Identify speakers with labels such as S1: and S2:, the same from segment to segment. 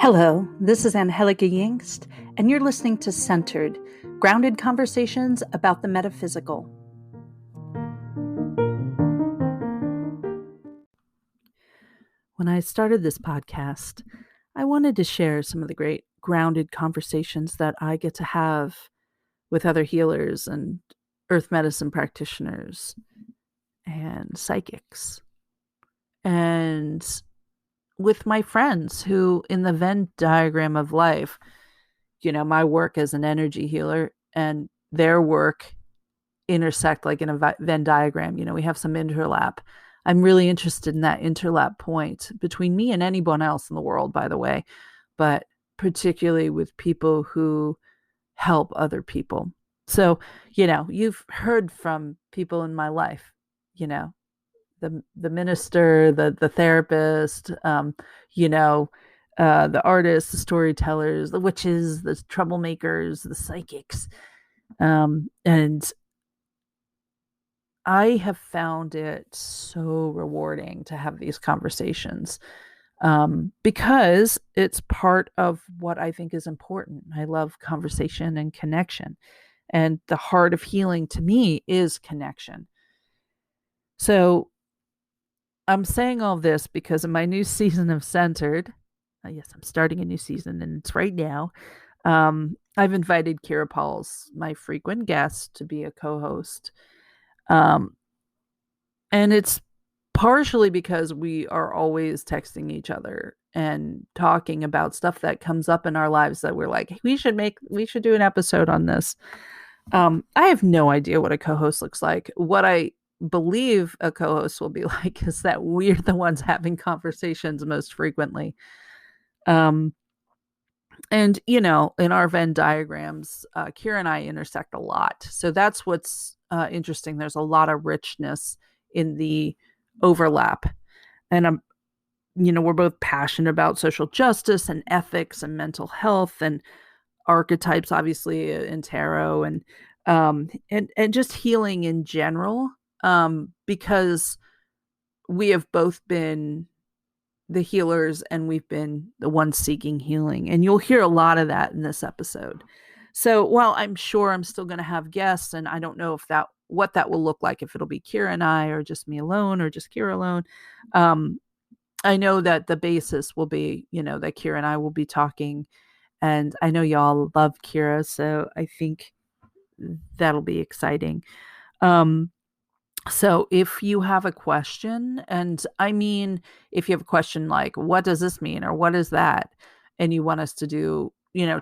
S1: Hello, this is Angie Yingst, and you're listening to Centered, grounded conversations about the metaphysical. When I started this podcast, I wanted to share some of the great grounded conversations that I get to have with other healers and earth medicine practitioners and psychics, and with my friends who, in the Venn diagram of life, my work as an energy healer and their work intersect like in a Venn diagram. We have some interlap. I'm really interested in that interlap point between me and anyone else in the world, by the way, but particularly with people who help other people. So, you've heard from people in my life, the minister, the therapist, the artists, the storytellers, the witches, the troublemakers, the psychics. And I have found it so rewarding to have these conversations because it's part of what I think is important. I love conversation and connection. And the heart of healing to me is connection. So I'm saying all this because in my new season of Centered, yes, I'm starting a new season and it's right now. I've invited Kyra Pauls, my frequent guest, to be a co-host. And it's partially because we are always texting each other and talking about stuff that comes up in our lives that we're like, we should do an episode on this. I have no idea what a co-host looks like. What I believe a co-host will be like is that we're the ones having conversations most frequently. And in our Venn diagrams, Kyra and I intersect a lot. So that's what's interesting. There's a lot of richness in the overlap. And we're both passionate about social justice and ethics and mental health and archetypes, obviously, in tarot and just healing in general. Because we have both been the healers and we've been the ones seeking healing. And you'll hear a lot of that in this episode. So while I'm sure I'm still going to have guests, and I don't know what that will look like, if it'll be Kyra and I or just me alone or just Kyra alone. I know that the basis will be, that Kyra and I will be talking, and I know y'all love Kyra. So I think that'll be exciting. So if you have a question, and I mean, if you have a question like, what does this mean? Or what is that? And you want us to do,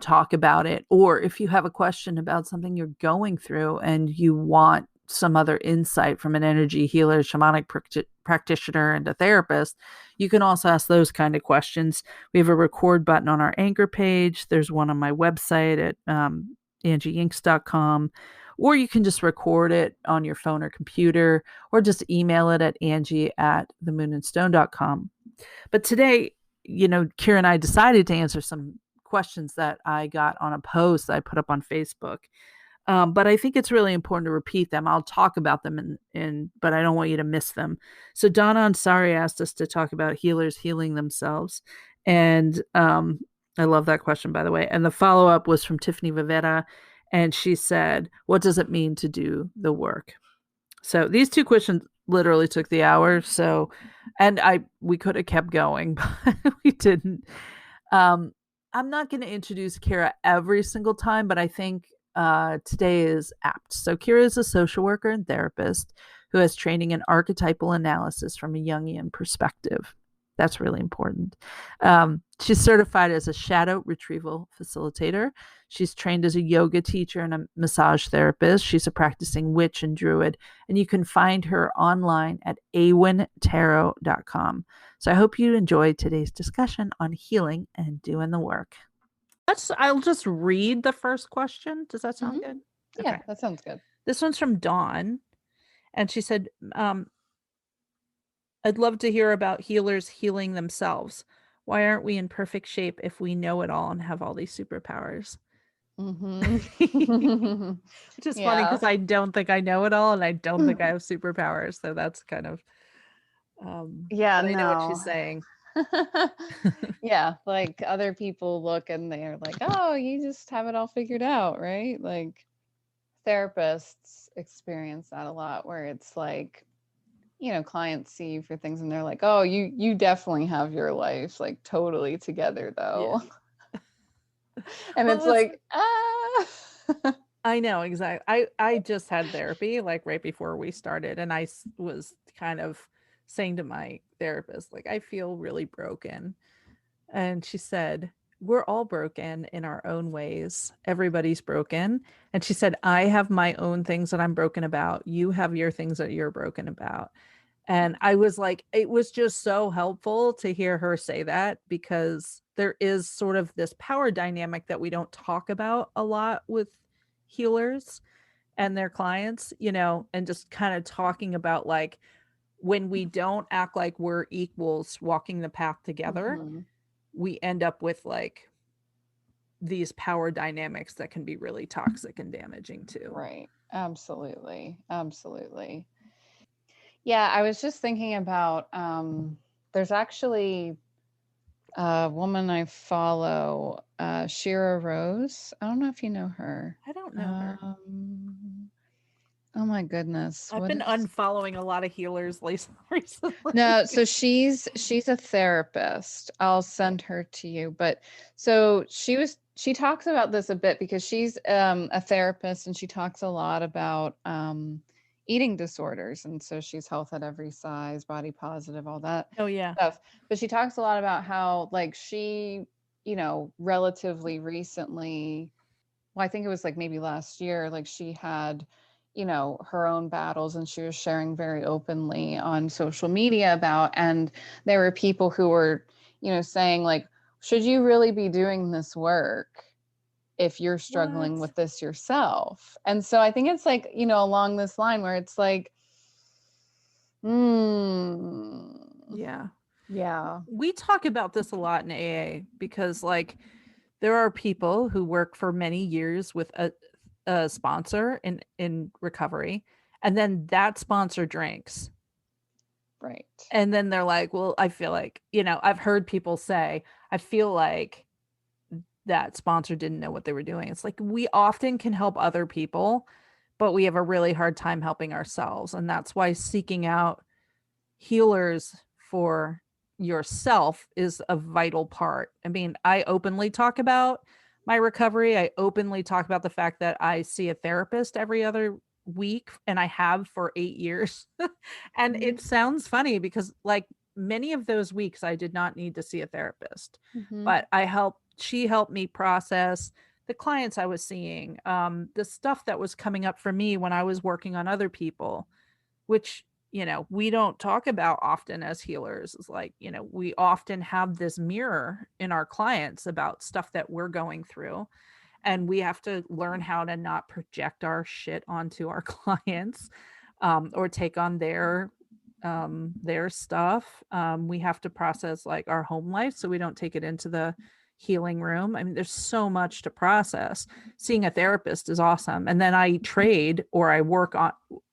S1: talk about it. Or if you have a question about something you're going through and you want some other insight from an energy healer, shamanic practitioner, and a therapist, you can also ask those kind of questions. We have a record button on our Anchor page. There's one on my website at angieyingst.com. Or you can just record it on your phone or computer, or just email it at angie@themoonandstone.com. But today, Kyra and I decided to answer some questions that I got on a post that I put up on Facebook. But I think it's really important to repeat them. I'll talk about them, but I don't want you to miss them. So Donna Ansari asked us to talk about healers healing themselves. And I love that question, by the way. And the follow-up was from Tiffany Vivetta. And she said, what does it mean to do the work? So these two questions literally took the hour. So, and we could have kept going, but we didn't. I'm not going to introduce Kyra every single time, but I think today is apt. So Kyra is a social worker and therapist who has training in archetypal analysis from a Jungian perspective. That's really important. She's certified as a shadow retrieval facilitator. She's trained as a yoga teacher and a massage therapist. She's a practicing witch and druid. And you can find her online at awintarot.com. So I hope you enjoyed today's discussion on healing and doing the work. I'll just read the first question. Does that sound good?
S2: Yeah, okay. That sounds good.
S1: This one's from Dawn. And she said, I'd love to hear about healers healing themselves. Why aren't we in perfect shape if we know it all and have all these superpowers?
S2: Mm-hmm.
S1: Which is funny because I don't think I know it all and I don't think I have superpowers. So that's kind of,
S2: I
S1: know what she's saying.
S2: Yeah, like other people look and they're like, "Oh, you just have it all figured out," right? Like therapists experience that a lot where it's like, clients see you for things and they're like, "Oh, you definitely have your life like totally together
S1: Yeah.
S2: though." And
S1: Well,
S2: it's
S1: it's
S2: like, "Ah."
S1: I know exactly. I just had therapy like right before we started, and was kind of saying to my therapist, like, I feel really broken. And she said, we're all broken in our own ways. Everybody's broken. And she said, I have my own things that I'm broken about. You have your things that you're broken about. And I was like, it was just so helpful to hear her say that because there is sort of this power dynamic that we don't talk about a lot with healers and their clients, and just kind of talking about like when we don't act like we're equals walking the path together,
S2: Mhm.
S1: we end up with like these power dynamics that can be really toxic and damaging too.
S2: Right. Absolutely. Absolutely. Yeah, I was just thinking about there's actually a woman I follow, Shira Rose. I don't know if you know her.
S1: I don't know her.
S2: Um, oh my goodness,
S1: I've
S2: what
S1: been
S2: is
S1: unfollowing a lot of healers recently.
S2: No, so she's a therapist. I'll
S1: Okay.
S2: send her to you. But so she talks about this a bit because she's a therapist and she talks a lot about eating disorders, and so she's health at every size, body positive, all that
S1: Oh yeah.
S2: stuff. But she talks a lot about how like she, relatively recently, well, I think it was like maybe last year, like she had, her own battles and she was sharing very openly on social media about, and there were people who were, saying like, should you really be doing this work if you're struggling
S1: What?
S2: with this yourself? And so I think it's like, along this line where it's like, mm,
S1: Yeah.
S2: yeah.
S1: We talk about this a lot in AA because like there are people who work for many years with a sponsor in recovery, and then that sponsor drinks.
S2: Right.
S1: And then they're like, well, I feel like, I've heard people say, I feel like that sponsor didn't know what they were doing. It's like we often can help other people, but we have a really hard time helping ourselves. And that's why seeking out healers for yourself is a vital part. I mean, I openly talk about my recovery. I openly talk about the fact that I see a therapist every other week and I have for 8 years. And it sounds funny because like many of those weeks I did not need to see a therapist,
S2: Mm-hmm.
S1: but she helped me process the clients I was seeing, the stuff that was coming up for me when I was working on other people, which we don't talk about often as healers. Is like, we often have this mirror in our clients about stuff that we're going through, and we have to learn how to not project our shit onto our clients, or take on their stuff. We have to process like our home life so we don't take it into the healing room. I mean, there's so much to process. Seeing a therapist is awesome, and then I trade or I work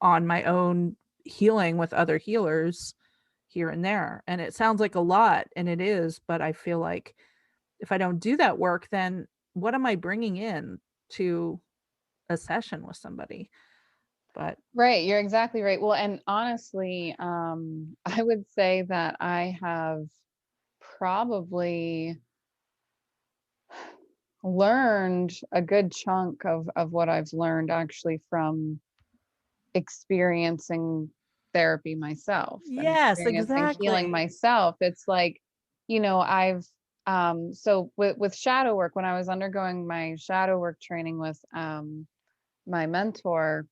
S1: on my own healing with other healers here and there. And it sounds like a lot, and it is, but I feel like if I don't do that work, then what am I bringing in to a session with somebody? But
S2: Right, you're exactly right. Well, and honestly, I would say that I have probably learned a good chunk of what I've learned actually from experiencing therapy myself and
S1: yes,
S2: experiencing healing
S1: exactly.
S2: myself. It's like, I've so with shadow work, when I was undergoing my shadow work training with my mentor,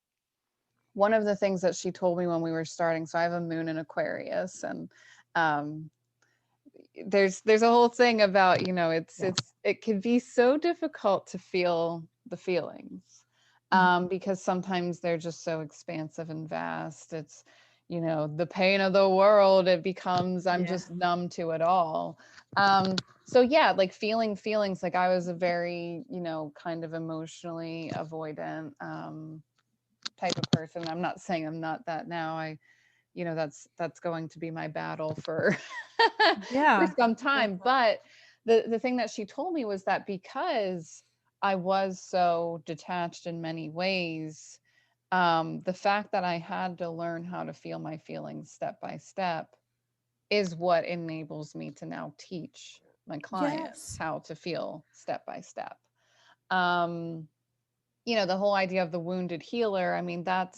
S2: one of the things that she told me when we were starting, so I have a moon in Aquarius, and um there's a whole thing about,
S1: Yeah.
S2: it can be so difficult to feel the feelings,
S1: Mhm.
S2: because sometimes they're just so expansive and vast. It's, the pain of the world, it becomes, I'm
S1: Yeah.
S2: just numb to it all. So yeah, like feeling feelings, like I was a very, kind of emotionally avoidant type of person. I'm not saying I'm not that now. That's going to be my battle for for
S1: Yeah.
S2: some time.
S1: Exactly.
S2: But the thing that she told me was that because I was so detached in many ways, the fact that I had to learn how to feel my feelings step by step is what enables me to now teach my clients
S1: Yes.
S2: how to feel step by step. Um, the whole idea of the wounded healer, I mean, that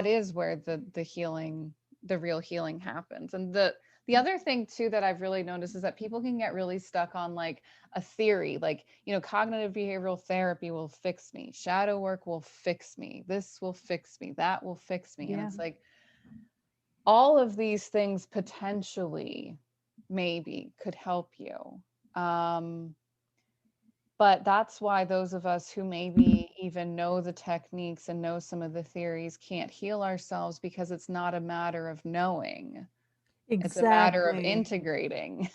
S2: is where the healing, the real healing happens. And the other thing too that I've really noticed is that people can get really stuck on like a theory, like, cognitive behavioral therapy will fix me, shadow work will fix me, this will fix me, that will fix me. And
S1: Yeah.
S2: it's like all of these things potentially maybe could help you. Um, but that's why those of us who maybe even know the techniques and know some of the theories can't heal ourselves, because it's not a matter of knowing, it's a matter of
S1: Exactly.
S2: integrating.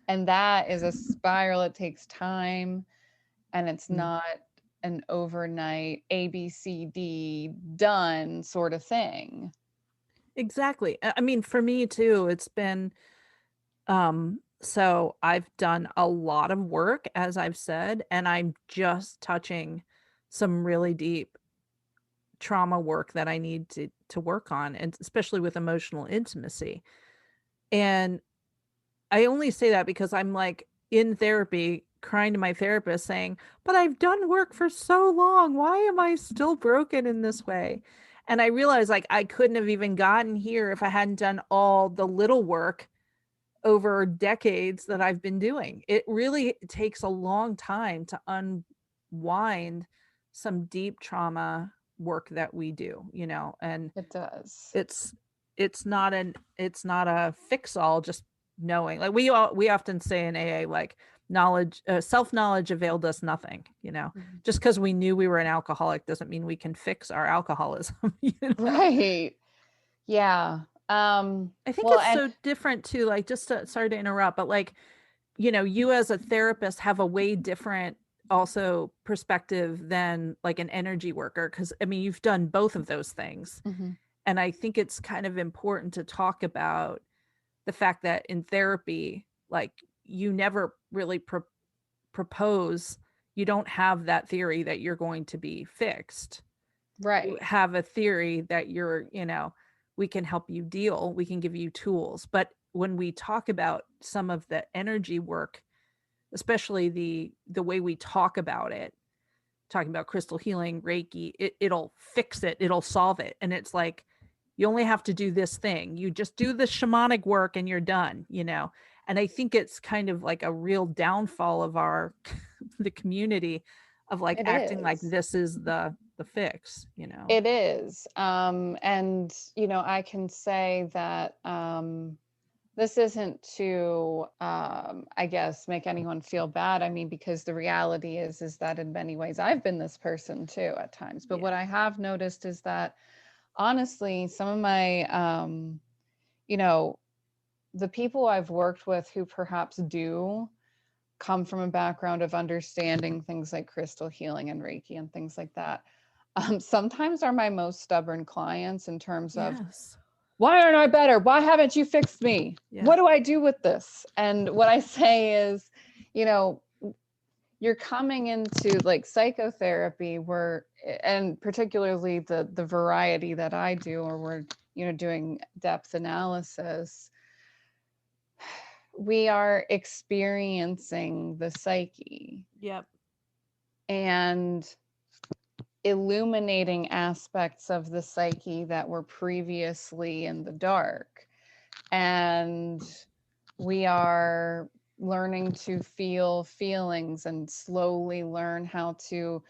S2: And that is a spiral. It takes time, and it's
S1: Mm.
S2: not an overnight ABCD done sort of thing.
S1: Exactly. I mean, for me too, it's been so I've done a lot of work, as I've said, and I'm just touching some really deep trauma work that I need to work on, and especially with emotional intimacy. And I only say that because I'm like in therapy crying to my therapist saying, "But I've done work for so long. Why am I still broken in this way?" And I realized like I couldn't have even gotten here if I hadn't done all the little work over decades that I've been doing. It really takes a long time to unwind some deep trauma work that we do, and
S2: It does.
S1: it's it's not a fix all just knowing. Like we often say in AA, like knowledge self-knowledge availed us nothing,
S2: Mhm.
S1: just because we knew we were an alcoholic doesn't mean we can fix our alcoholism.
S2: Right. Yeah.
S1: I think
S2: Well,
S1: it's
S2: and
S1: so different too, like sorry to interrupt, but like you as a therapist have a way different also perspective than like an energy worker, because I mean you've done both of those things.
S2: mhm,
S1: And I think it's kind of important to talk about the fact that in therapy, like you never really propose, you don't have that theory that you're going to be fixed. You
S2: right.
S1: have a theory that we can help you deal, we can give you tools. But when we talk about some of the energy work, especially the way we talk about it, talking about crystal healing, Reiki, it'll fix it, it'll solve it. And it's like, you only have to do this thing. You just do the shamanic work and you're done. And I think it's kind of like a real downfall of our the community of like
S2: It
S1: acting like
S2: is.
S1: this is the fix.
S2: It is. And I can say that this isn't to, I guess, make anyone feel bad. I mean, because the reality is that in many ways I've been this person too at times. But
S1: Yeah.
S2: what I have noticed is that honestly, some of my, you know, the people I've worked with who perhaps do come from a background of understanding things like crystal healing and Reiki and things like that, sometimes are my most stubborn clients in terms of,
S1: Yes.
S2: why aren't I better? Why haven't you fixed me?
S1: Yeah.
S2: What do I do with this? And what I say is, you know, you're coming into like psychotherapy where, and particularly the variety that I do, or we're, doing depth analysis, we are experiencing the psyche
S1: Yep.
S2: and illuminating aspects of the psyche that were previously in the dark. And we are learning to feel feelings and slowly learn how to,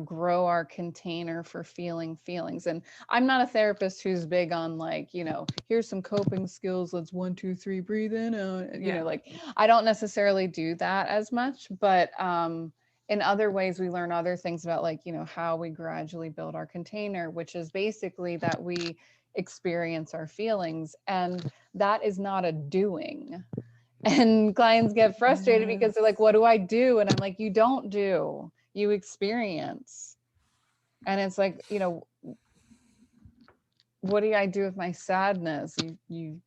S2: grow our container for feeling feelings. And I'm not a therapist who's big on like, here's some coping skills, let's 1 2 3 breathe in out.
S1: Yeah.
S2: Like I don't necessarily do that as much, but in other ways we learn other things about like, how we gradually build our container, which is basically that we experience our feelings. And that is not a doing. And clients get frustrated because they're like,
S1: Yes.
S2: what do I do? And I'm like, you don't do, you experience. And it's like, what do I do with my sadness? You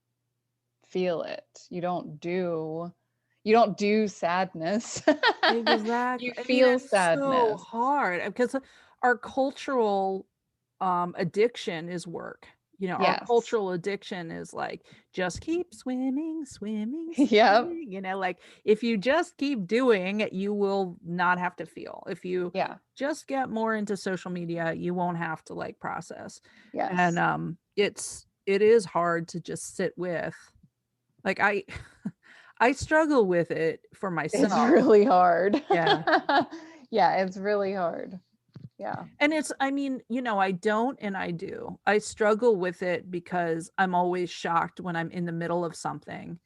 S2: feel it. You don't do sadness. You
S1: Exactly. I mean,
S2: feel
S1: it's so
S2: sadness.
S1: hard because our cultural addiction is work. You know, our
S2: Yes.
S1: cultural addiction is like just keep swimming, swimming,
S2: Yep.
S1: swimming. You know, like if you just keep doing, you will not have to feel. If you
S2: Yeah.
S1: just get more into social media, you won't have to like process. And
S2: Yes.
S1: it is hard to just sit with. Like I struggle with it for
S2: It's
S1: myself.
S2: really hard.
S1: Yeah.
S2: Yeah, it's really hard. Yeah.
S1: And it's, I mean, I don't and I do. I struggle with it because I'm always shocked when I'm in the middle of something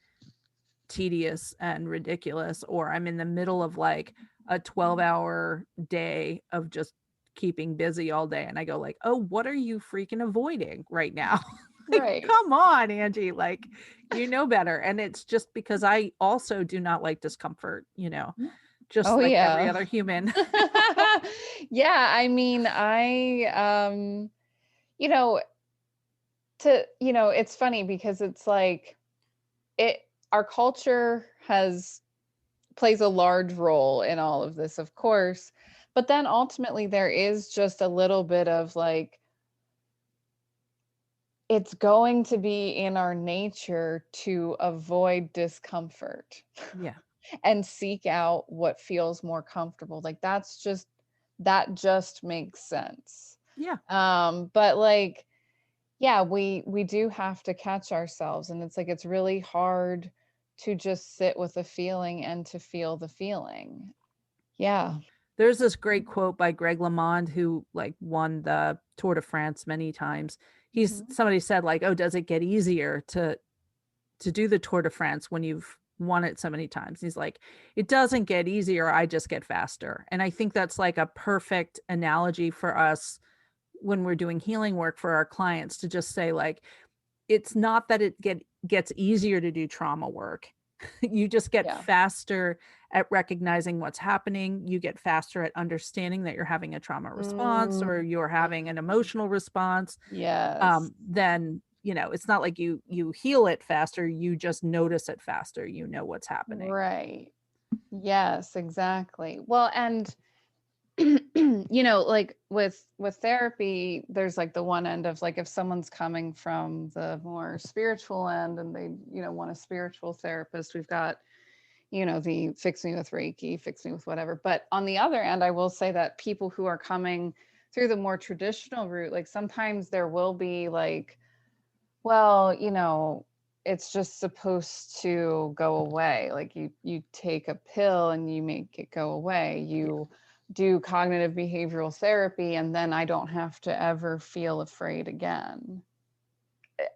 S1: tedious and ridiculous, or I'm in the middle of like a 12-hour day of just keeping busy all day. And I go like, oh, what are you freaking avoiding right now? Like,
S2: Right.
S1: come on, Angie, like, you know better. And it's just because I also do not like discomfort, just
S2: Oh
S1: like every
S2: yeah.
S1: other human.
S2: Yeah, I mean, you know, it's funny because it's like it our culture has plays a large role in all of this, of course. But then ultimately there is just a little bit of like it's going to be in our nature to avoid discomfort
S1: Yeah.
S2: and seek out what feels more comfortable. Like that just makes sense.
S1: Yeah.
S2: But like, yeah, we do have to catch ourselves, and it's like it's really hard to just sit with a feeling and to feel the feeling. Yeah.
S1: There's this great quote by Greg LeMond, who like won the Tour de France many times. He's
S2: Mhm.
S1: somebody said like, "Oh, does it get easier to do the Tour de France when you've won it so many times?" He's like, "It doesn't get easier, I just get faster." And I think that's like a perfect analogy for us when we're doing healing work for our clients, to just say like, it's not that gets easier to do trauma work. You just get
S2: Yeah.
S1: faster at recognizing what's happening. You get faster at understanding that you're having a trauma response or
S2: Mm,
S1: you're having an emotional response.
S2: yes.
S1: Then it's not like you heal it faster. You just notice it faster. You know what's happening.
S2: Right. Yes, exactly. Well, and like with therapy, there's like the one end of like if someone's coming from the more spiritual end and they, want a spiritual therapist, we've got, the fix me with Reiki, fix me with whatever. But on the other end, I will say that people who are coming through the more traditional route, like sometimes there will be like, well, it's just supposed to go away. Like you take a pill and you make it go away.
S1: Yeah.
S2: You do cognitive behavioral therapy and then I don't have to ever feel afraid again.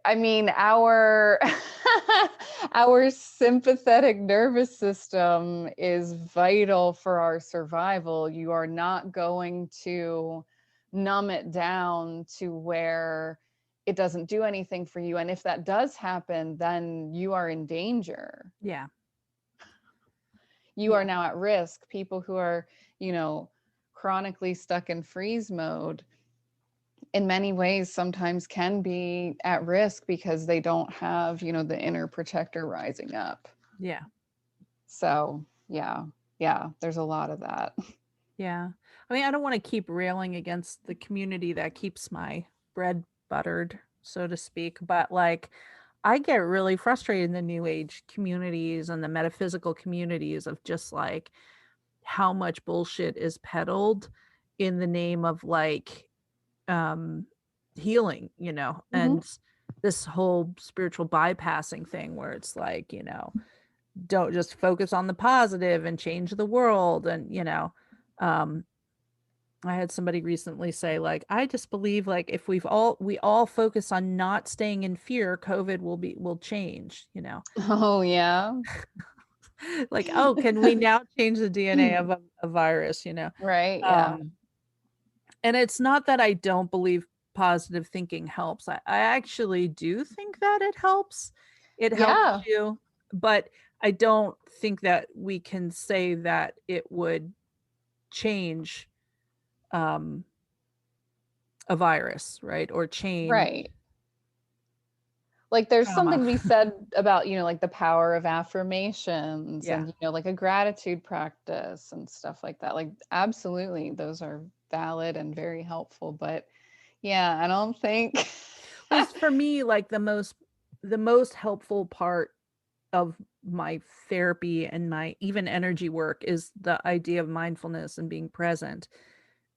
S2: I mean, our our sympathetic nervous system is vital for our survival. You are not going to numb it down to where it doesn't do anything for you. And if that does happen, then you are in danger.
S1: Yeah.
S2: You are
S1: Yeah.
S2: now at risk. People who are, chronically stuck in freeze mode in many ways sometimes can be at risk because they don't have, the inner protector rising up.
S1: Yeah.
S2: So, yeah. Yeah, there's a lot of that.
S1: Yeah. I mean, I don't want to keep railing against the community that keeps my bread buttered, so to speak, but like I get really frustrated in the new age communities and the metaphysical communities of just like how much bullshit is peddled in the name of like um healing,
S2: Mhm.
S1: and this whole spiritual bypassing thing where it's like, don't just focus on the positive and change the world. And um I had somebody recently say like, I just believe like if we all focus on not staying in fear, COVID will change.
S2: Oh, yeah.
S1: Like, oh, can we now change the DNA of a virus?
S2: Right, yeah.
S1: um and it's not that I don't believe positive thinking helps. I actually do think that it helps. It helps
S2: Yeah.
S1: you, but I don't think that we can say that it would change um, a virus, right? Or change.
S2: Right. Like there's
S1: trauma.
S2: something to be said about, like the power of affirmations
S1: Yeah.
S2: and, like a gratitude practice and stuff like that. Like absolutely, those are valid and very helpful. But yeah, I don't think
S1: Was for me like the most helpful part of my therapy and my even energy work is the idea of mindfulness and being present.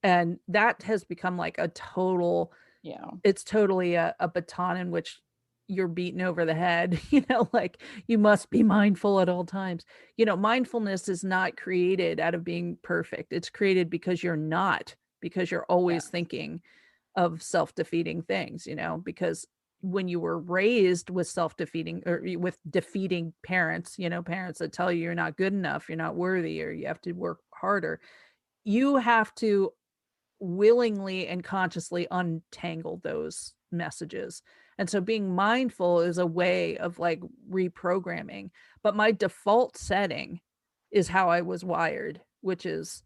S1: And that has become like a total,
S2: yeah.
S1: it's totally a baton in which you're beaten over the head, like you must be mindful at all times. Mindfulness is not created out of being perfect. It's created because you're not, because you're
S2: Yeah.
S1: always thinking of self-defeating things, because when you were raised with self-defeating or with defeating parents, parents that tell you you're not good enough, you're not worthy, or you have to work harder, you have to willingly and consciously untangle those messages. And so being mindful is a way of like reprogramming. But my default setting is how I was wired, which is,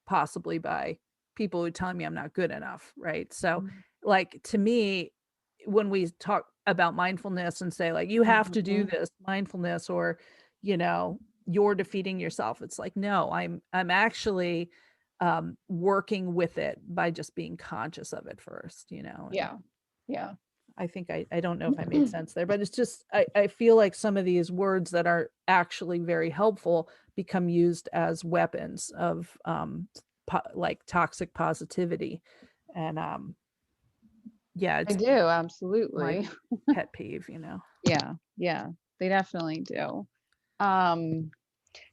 S1: possibly by people who tell me I'm not good enough. Right. So,
S2: Mhm.
S1: like, to me, when we talk about mindfulness and say, like, you have to do
S2: Mhm.
S1: this mindfulness, or, you're defeating yourself, it's like, no, I'm actually working with it by just being conscious of it first, and
S2: Yeah. Yeah.
S1: I think I don't know if I made sense there, but it's just I feel like some of these words that are actually very helpful become used as weapons of like toxic positivity. And yeah,
S2: I
S1: it's
S2: do,
S1: my
S2: absolutely.
S1: pet peeve.
S2: Yeah. Yeah. They definitely do. Um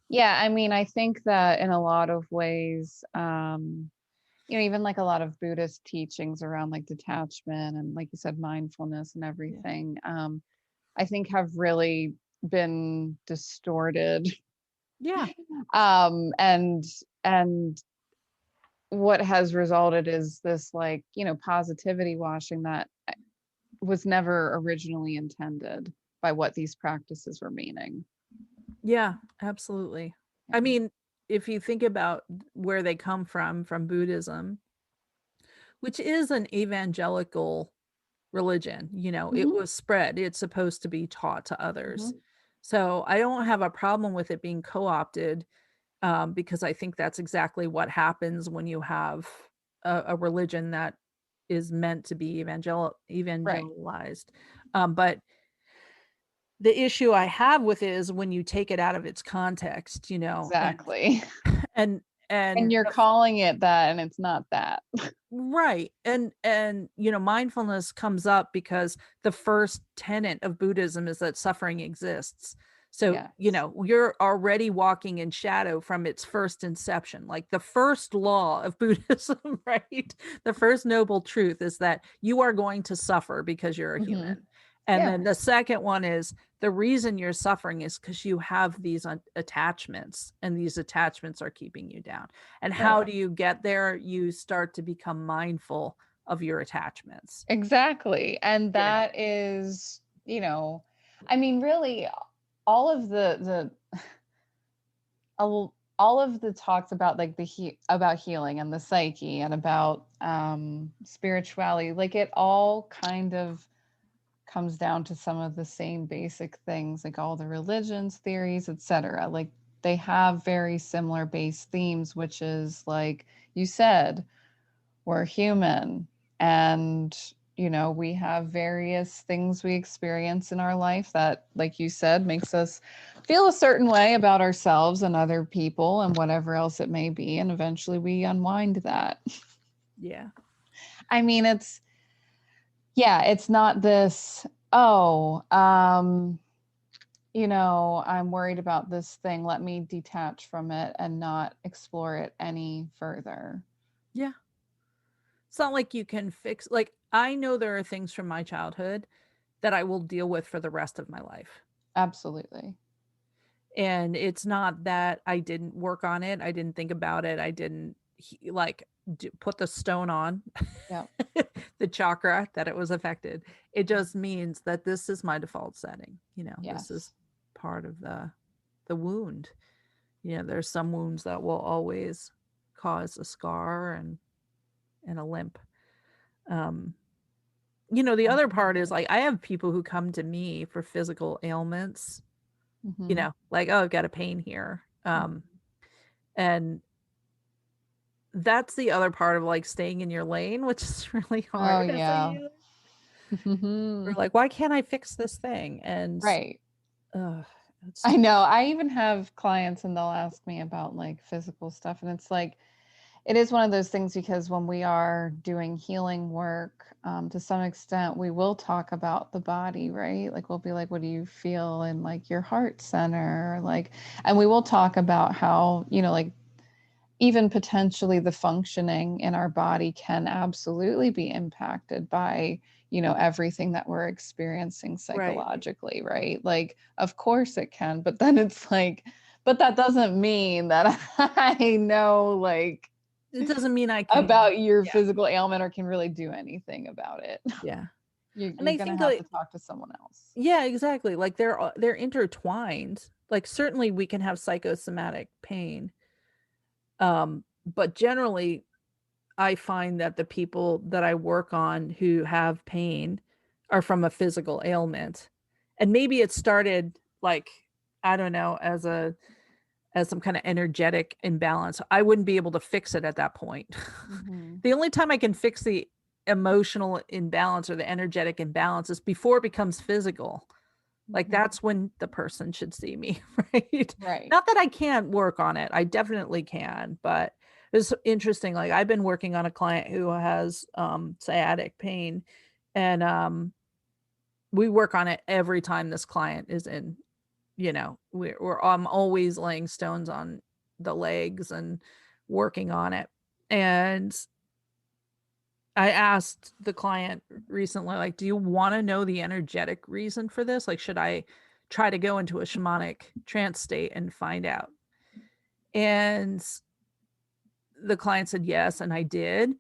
S2: yeah, I mean, I think that in a lot of ways, even like a lot of Buddhist teachings around like detachment and like you said, mindfulness and
S1: Yeah.
S2: everything, I think have really been distorted.
S1: Yeah.
S2: And and what has resulted is this like, positivity washing that was never originally intended by what these practices were meaning.
S1: Yeah, absolutely. I
S2: Yeah.
S1: mean, if you think about where they come from Buddhism, which is an evangelical religion, it
S2: Hmm.
S1: was spread, it's supposed to be taught to others.
S2: Hmm.
S1: So I don't have a problem with it being co-opted, because I think that's exactly what happens when you have a religion that is meant to be
S2: Right.
S1: evangelized. But the issue I have with it is when you take it out of its context,
S2: Exactly.
S1: and
S2: And
S1: and
S2: you're calling it that and it's not that.
S1: right. And mindfulness comes up because the first tenet of Buddhism is that suffering exists. So,
S2: Yes.
S1: you're already walking in shadow from its first inception. Like the first law of Buddhism, right? The first noble truth is that you are going to suffer because you're a
S2: Hmm.
S1: human. And
S2: Yeah.
S1: then the second one is the reason you're suffering is because you have these attachments, and these attachments are keeping you down. And how
S2: Right.
S1: do you get there? You start to become mindful of your attachments.
S2: Exactly. And
S1: You know,
S2: that is, I mean, really, all of the all of the talks about like about healing and the psyche and about spirituality, like it all kind of comes down to some of the same basic things, like all the religions, theories, etc. Like they have very similar base themes, which is like you said, we're human, and we have various things we experience in our life that, like you said, makes us feel a certain way about ourselves and other people and whatever else it may be, and eventually we unwind that.
S1: yeah,
S2: I mean, yeah, it's not this, oh, I'm worried about this thing, let me detach from it and not explore it any further.
S1: yeah. It's not like you can fix, like, I know there are things from my childhood that I will deal with for the rest of my life.
S2: Absolutely.
S1: And it's not that I didn't work on it, I didn't think about it, I didn't like put the stone on
S2: Yeah.
S1: the chakra that it was affected. It just means that this is my default setting. This is
S2: Yes.
S1: part of the wound. There's some wounds that will always cause a scar and a limp. Um, the other part is
S2: Absolutely.
S1: like I have people who come to me for physical ailments,
S2: Mhm.
S1: like, oh, I've got a pain here.
S2: Mhm.
S1: And that's the other part of like staying in your lane, which is really
S2: Oh,
S1: hard as a
S2: yeah.
S1: healer. We're like, why can't I fix this thing? And
S2: Right.
S1: uh, it's
S2: I know. I even have clients and they'll ask me about like physical stuff. And it's like, it is one of those things because when we are doing healing work, to some extent, we will talk about the body, right? Like, we'll be like, what do you feel in like your heart center? Like, and we will talk about how, like even potentially the functioning in our body can absolutely be impacted by everything that we're experiencing
S1: right.
S2: psychologically, right? Like of course it can, but then it's like, but that doesn't mean that I know like
S1: It doesn't mean I can,
S2: about your
S1: yeah,
S2: physical ailment or can really do anything about it.
S1: yeah.
S2: you,
S1: And
S2: you're
S1: I
S2: gonna
S1: think
S2: have
S1: like,
S2: to talk to someone else.
S1: yeah, exactly. Like they're intertwined. Like certainly we can have psychosomatic pain. But generally I find that the people that I work on who have pain are from a physical ailment. And maybe it started like, I don't know, as some kind of energetic imbalance. I wouldn't be able to fix it at that point.
S2: Hmm.
S1: The only time I can fix the emotional imbalance or the energetic imbalance is before it becomes physical. Like
S2: Hmm.
S1: that's when the person should see me, right?
S2: Right.
S1: Not that I can't work on it. I definitely can, but it's interesting. Like I've been working on a client who has sciatic pain and we work on it every time this client is in, we're I'm always laying stones on the legs and working on it. And I asked the client recently, like, do you want to know the energetic reason for this? Like, should I try to go into a shamanic trance state and find out? And the client said yes, and I did.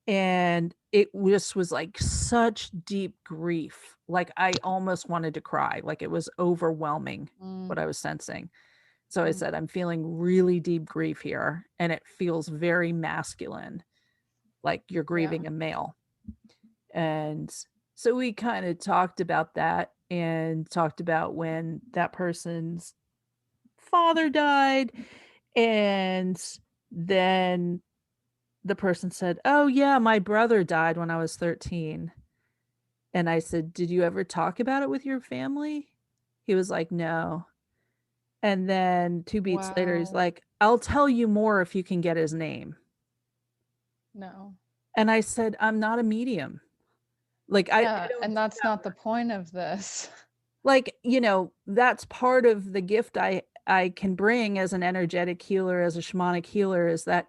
S1: And it just was like such deep grief. Like, I almost wanted to cry. Like, it was overwhelming what I was sensing. So I
S2: Mm-hmm.
S1: said, I'm feeling really deep grief here, and it feels very masculine, like you're
S2: Yeah.
S1: grieving a male. And so we kind of talked about that and talked about when that person's father died. And then the person said, oh, yeah, my brother died when I was 13. And I said, did you ever talk about it with your family? He was like, no. And then two beats later, he's
S2: Wow.
S1: like, I'll tell you more if you can get his name.
S2: No.
S1: And I said, I'm not a medium. Like, I
S2: Yeah,
S1: don't
S2: and
S1: do
S2: that's
S1: that
S2: not the
S1: work.
S2: point of this.
S1: Like, that's part of the gift I can bring as an energetic healer, as a shamanic healer, is that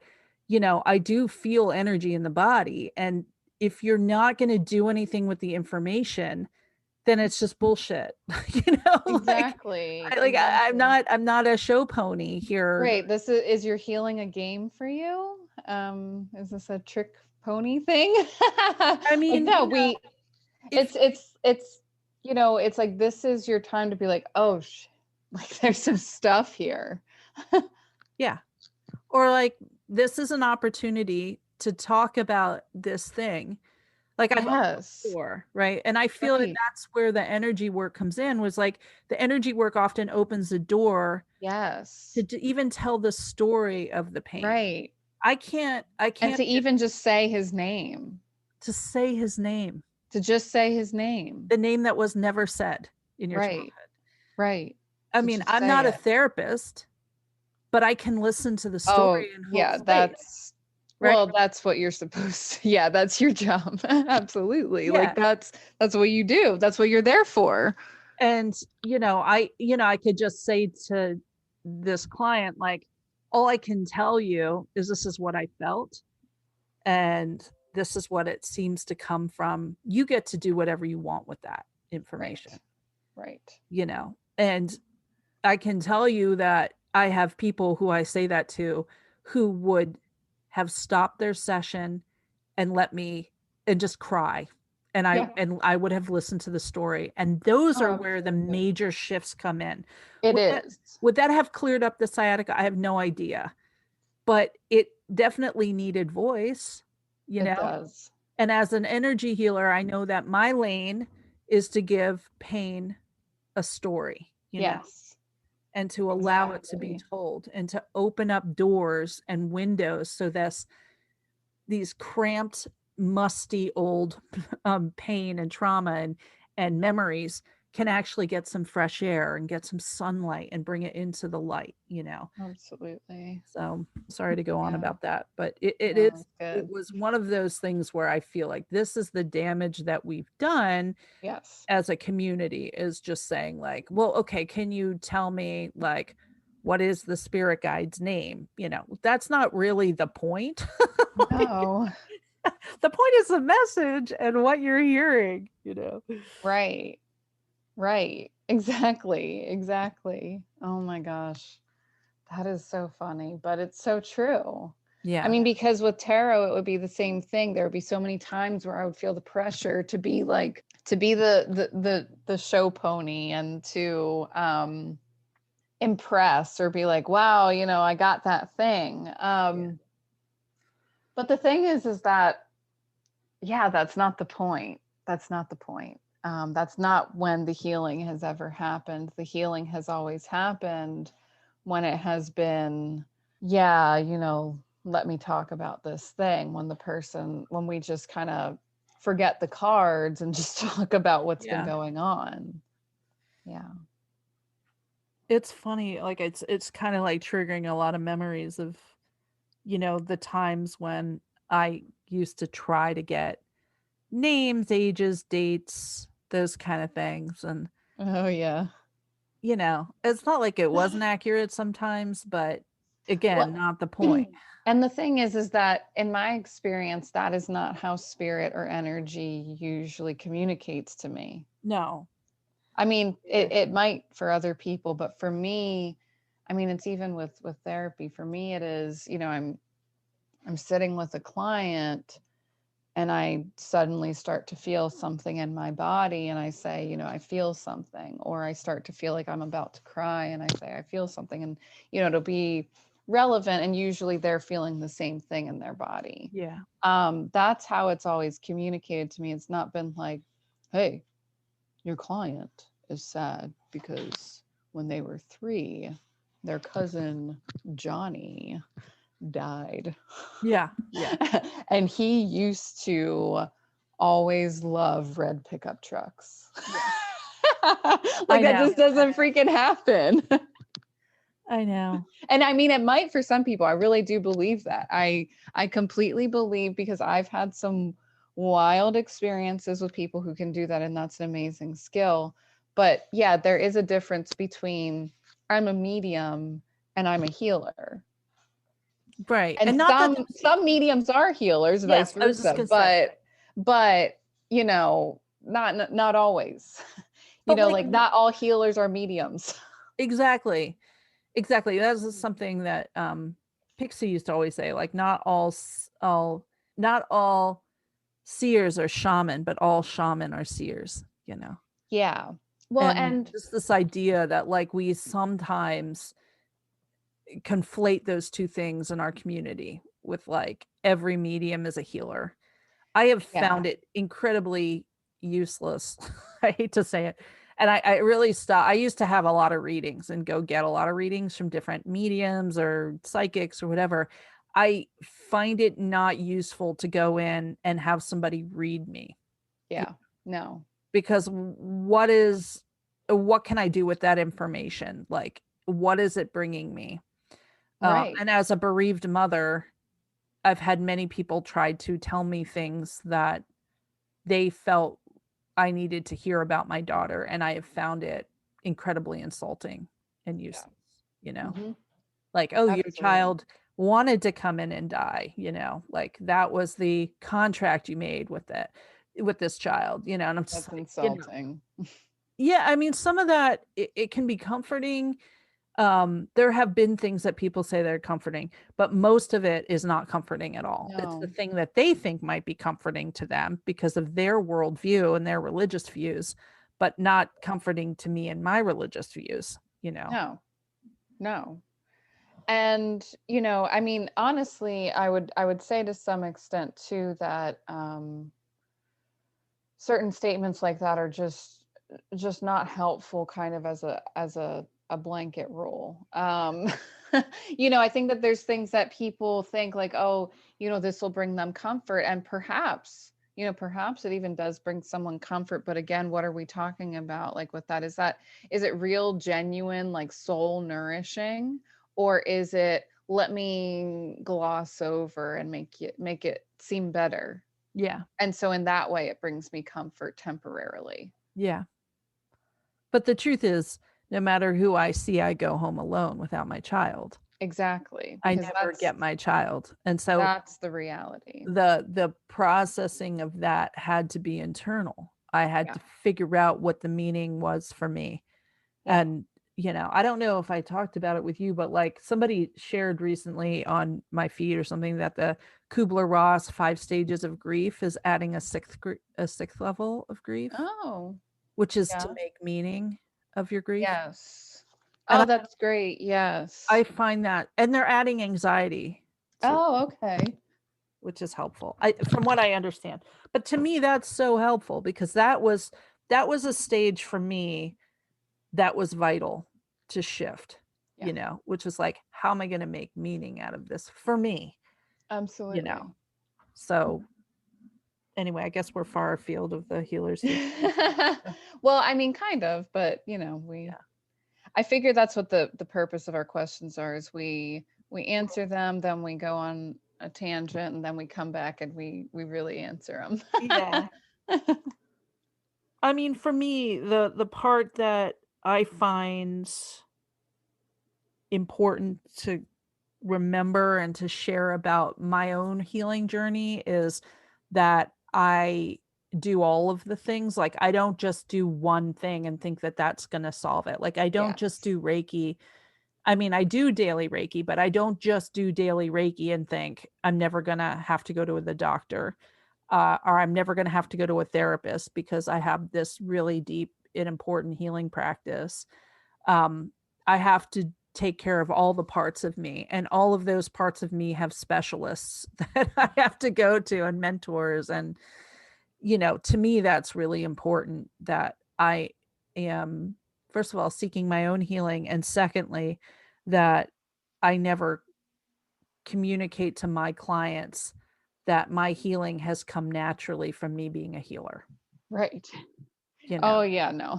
S1: I do feel energy in the body. And if you're not going to do anything with the information, then it's just bullshit. Like
S2: Exactly,
S1: I'm
S2: exactly.
S1: not a show pony here.
S2: Great. This is your healing a game for you? Is this a trick pony thing?
S1: I
S2: Like
S1: mean,
S2: no, we
S1: if
S2: it's like this is your time to be like, "Oh, like there's some stuff here."
S1: yeah, or like this is an opportunity to talk about this thing. Like I've opened the
S2: Yes.
S1: door, right? And I feel that
S2: Right.
S1: that's where the energy work comes in, was like the energy work often opens the door
S2: Yes.
S1: to even tell the story of the pain.
S2: Right.
S1: I
S2: And
S1: can't
S2: to even just say his name.
S1: to say his name,
S2: To just say his name.
S1: the name that was never said in your
S2: Right.
S1: childhood.
S2: Right.
S1: I
S2: To
S1: mean,
S2: just
S1: I'm
S2: say
S1: not a
S2: it.
S1: therapist, but I can listen to the
S2: Oh,
S1: story and hold
S2: yeah,
S1: space, right?
S2: that's what you're supposed to. Yeah, that's your job. Absolutely. Like
S1: Yeah.
S2: that's what you do. That's what you're there for.
S1: And I could just say to this client, like, all I can tell you is this is what I felt, and this is what it seems to come from. You get to do whatever you want with that information,
S2: Right. Right.
S1: and I can tell you that I have people who I say that to who would have stopped their session and let me and just cry. And I
S2: Yeah.
S1: and I would have listened to the story. And those
S2: Oh,
S1: are where the
S2: absolutely.
S1: major shifts come in.
S2: It
S1: Would that
S2: is.
S1: would that have cleared up the sciatica? I have no idea. But it definitely needed voice, you
S2: It
S1: know?
S2: does.
S1: And as an energy healer, I know that my lane is to give pain a story,
S2: Yes,
S1: and to allow it to be
S2: exactly.
S1: told and to open up doors and windows so that these cramped, musty old pain and trauma and memories can actually get some fresh air and get some sunlight and bring it into the light.
S2: Absolutely.
S1: So sorry to go on
S2: Yeah.
S1: about that, but it
S2: No,
S1: is
S2: it's
S1: it
S2: good.
S1: was one of those things where I feel like this is the damage that we've done
S2: Yes.
S1: as a community, is just saying like, well, okay, can you tell me like what is the spirit guide's name? That's not really the point. Like,
S2: No.
S1: the point is the message and what you're hearing.
S2: Right. Right. Exactly. Exactly. Oh my gosh. That is so funny, but it's so true. I
S1: Yeah.
S2: mean, because with tarot, it would be the same thing. There would be so many times where I would feel the pressure to be like, to be the show pony and to impress or be like, wow, I got that thing.
S1: Yeah.
S2: But the thing is that, yeah, that's not the point. That's not the point. That's not when the healing has ever happened. The healing has always happened when it has been, yeah, let me talk about this thing, when we just kind of forget the cards and just talk about what's been
S1: Yeah.
S2: going on. Yeah.
S1: It's funny, like it's kind of like triggering a lot of memories of, the times when I used to try to get names, ages, dates, those kind of things. And,
S2: Oh, yeah.
S1: it's not like it wasn't accurate sometimes, but again,
S2: Well,
S1: not the point.
S2: and the thing is that in my experience, that is not how spirit or energy usually communicates to me.
S1: No.
S2: I mean,
S1: Yeah.
S2: it might for other people, but for me, I mean, it's even with therapy. For me, it is, I'm sitting with a client and I suddenly start to feel something in my body and I say, I feel something, or I start to feel like I'm about to cry and I say, I feel something. And, it'll be relevant. And usually they're feeling the same thing in their body.
S1: Yeah.
S2: That's how it's always communicated to me. It's not been like, hey, your client is sad because when they were 3, their cousin Johnny died.
S1: Yeah. Yeah.
S2: And he used to always love red pickup trucks.
S1: Yeah.
S2: Like
S1: I
S2: that
S1: know.
S2: just doesn't freaking happen.
S1: I know.
S2: And I mean, it might for some people. I really do believe that. I completely believe, because I've had some wild experiences with people who can do that, and that's an amazing skill. But yeah, there is a difference between I'm a medium and I'm a healer.
S1: Right.
S2: And
S1: And not that
S2: some mediums are healers, vice
S1: yes, I was just
S2: versa.
S1: gonna say.
S2: But not always.
S1: But like
S2: Like not all healers are mediums.
S1: exactly. Exactly. That's something that Pixie used to always say, like not all seers are shaman, but all shaman are seers.
S2: Yeah. Well,
S1: And
S2: and
S1: just this idea that like we sometimes conflate those two things in our community with like every medium is a healer. I have
S2: yeah.
S1: found it incredibly useless. I hate to say it. And I really stopped. I used to have a lot of readings and go get a lot of readings from different mediums or psychics or whatever. I find it not useful to go in and have somebody read me
S2: Yeah. No.
S1: because what can I do with that information? Like, what is it bringing me?
S2: Right.
S1: And as a bereaved mother, I've had many people try to tell me things that they felt I needed to hear about my daughter, and I have found it incredibly insulting and
S2: Yeah.
S1: useless, you know?
S2: Hmm.
S1: Like, oh, your
S2: Absolutely.
S1: child wanted to come in and die. Like that was the contract you made with this child, and I'm just
S2: That's
S1: like.
S2: insulting.
S1: Yeah, I mean, some of that it can be comforting. There have been things that people say they're comforting, but most of it is not comforting at all. It's the
S2: No.
S1: thing that they think might be comforting to them because of their worldview and their religious views, but not comforting to me and my religious views.
S2: No. No. And, I mean, honestly, I would say to some extent too that certain statements like that are just not helpful kind of as a blanket rule. I think that there's things that people think like, oh, this will bring them comfort, and perhaps it even does bring someone comfort, but again, what are we talking about, like, with that? Is it real, genuine, like, soul nourishing, or is it, let me gloss over and make it seem better?
S1: Yeah.
S2: And so in that way, it brings me comfort temporarily.
S1: Yeah. But the truth is, no matter who I see, I go home alone without my child.
S2: Exactly,
S1: I
S2: because
S1: never
S2: that's
S1: get my child. And so
S2: that's the reality.
S1: the processing of that had to be internal. I had
S2: Yeah.
S1: to figure out what the meaning was for me.
S2: Yeah.
S1: And I don't know if I talked about it with you, but like somebody shared recently on my feed or something that the Kubler-Ross 5 stages of grief is adding a sixth level of grief,
S2: Oh,
S1: which is to
S2: yeah.
S1: make meaning of your grief.
S2: Yes.
S1: And
S2: Oh, that's great.
S1: I
S2: Yes.
S1: find that, and they're adding anxiety to,
S2: Oh, okay.
S1: which is helpful. From what I understand. But to me, that's so helpful because that was a stage for me that was vital to shift,
S2: Yeah.
S1: which was like, how am I going to make meaning out of this for me, you know?
S2: Absolutely.
S1: So anyway, I guess we're far afield of the healers healing.
S2: Well, I mean, kind of, but
S1: Yeah.
S2: I figure that's what the purpose of our questions are, is we answer them, then we go on a tangent, and then we come back and we really answer
S1: Yeah.
S2: them.
S1: I mean, for me, the part that I find important to remember and to share about my own healing journey is that I do all of the things. Like, I don't just do one thing and think that that's going to solve it. Like, I don't just
S2: Yes.
S1: do Reiki. I mean, I do daily Reiki, but I don't just do daily Reiki and think I'm never going to have to go to the doctor, or I'm never going to have to go to a therapist because I have this really deep and important healing practice. um, I have to take care of all the parts of me, and all of those parts of me have specialists that I have to go to and mentors. And, to me, that's really important that I am, first of all, seeking my own healing. And secondly, that I never communicate to my clients that my healing has come naturally from me being a healer,
S2: Right.
S1: you know?
S2: Oh yeah, no.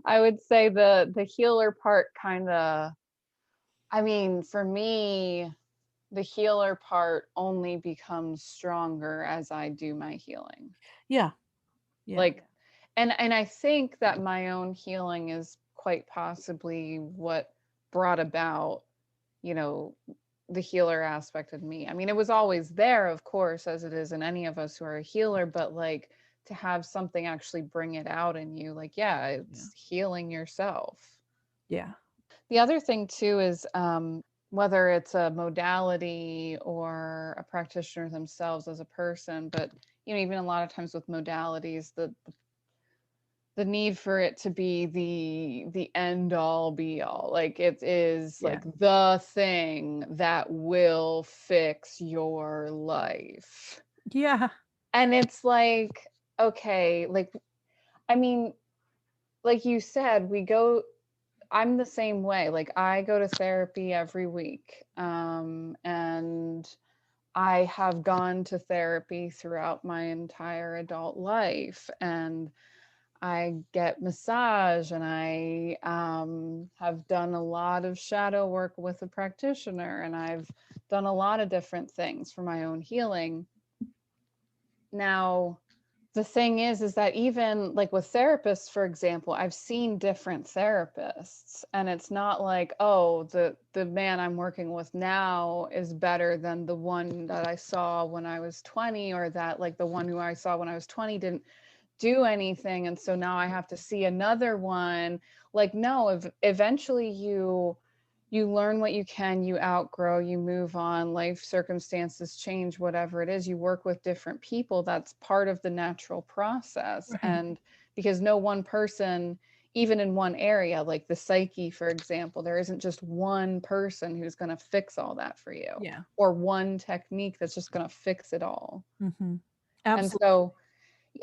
S2: I would say the healer part kind of, I mean, for me, the healer part only becomes stronger as I do my healing.
S1: Yeah. Yeah.
S2: Like, and I think that my own healing is quite possibly what brought about, you know, the healer aspect of me. I mean, it was always there, of course, as it is in any of us who are a healer, but like, to have something actually bring it out in you, like, yeah,
S1: Yeah.
S2: it's healing yourself.
S1: Yeah.
S2: The other thing too is, whether it's a modality or a practitioner themselves as a person, but even a lot of times with modalities, the need for it to be the end all be all, like it is
S1: Yeah.
S2: like the thing that will fix your life.
S1: Yeah.
S2: And it's like, okay, like, I mean, like you said, I'm the same way. Like, I go to therapy every week, and I have gone to therapy throughout my entire adult life, and I get massage, and I have done a lot of shadow work with a practitioner, and I've done a lot of different things for my own healing. Now, the thing is that even like with therapists, for example, I've seen different therapists, and it's not like, oh, the man I'm working with now is better than the one that I saw when I was 20, or that like the one who I saw when I was 20 didn't do anything, and so now I have to see another one. Like, no, eventually you learn what you can, you outgrow, you move on, life circumstances change, whatever it is, you work with different people. That's part of the natural process.
S1: Right.
S2: And because no one person even in one area, like the psyche, for example, there isn't just one person who's going to fix all that for you,
S1: Yeah.
S2: or one technique that's just going to fix it all.
S1: Mm-hmm.
S2: And
S1: Absolutely.
S2: so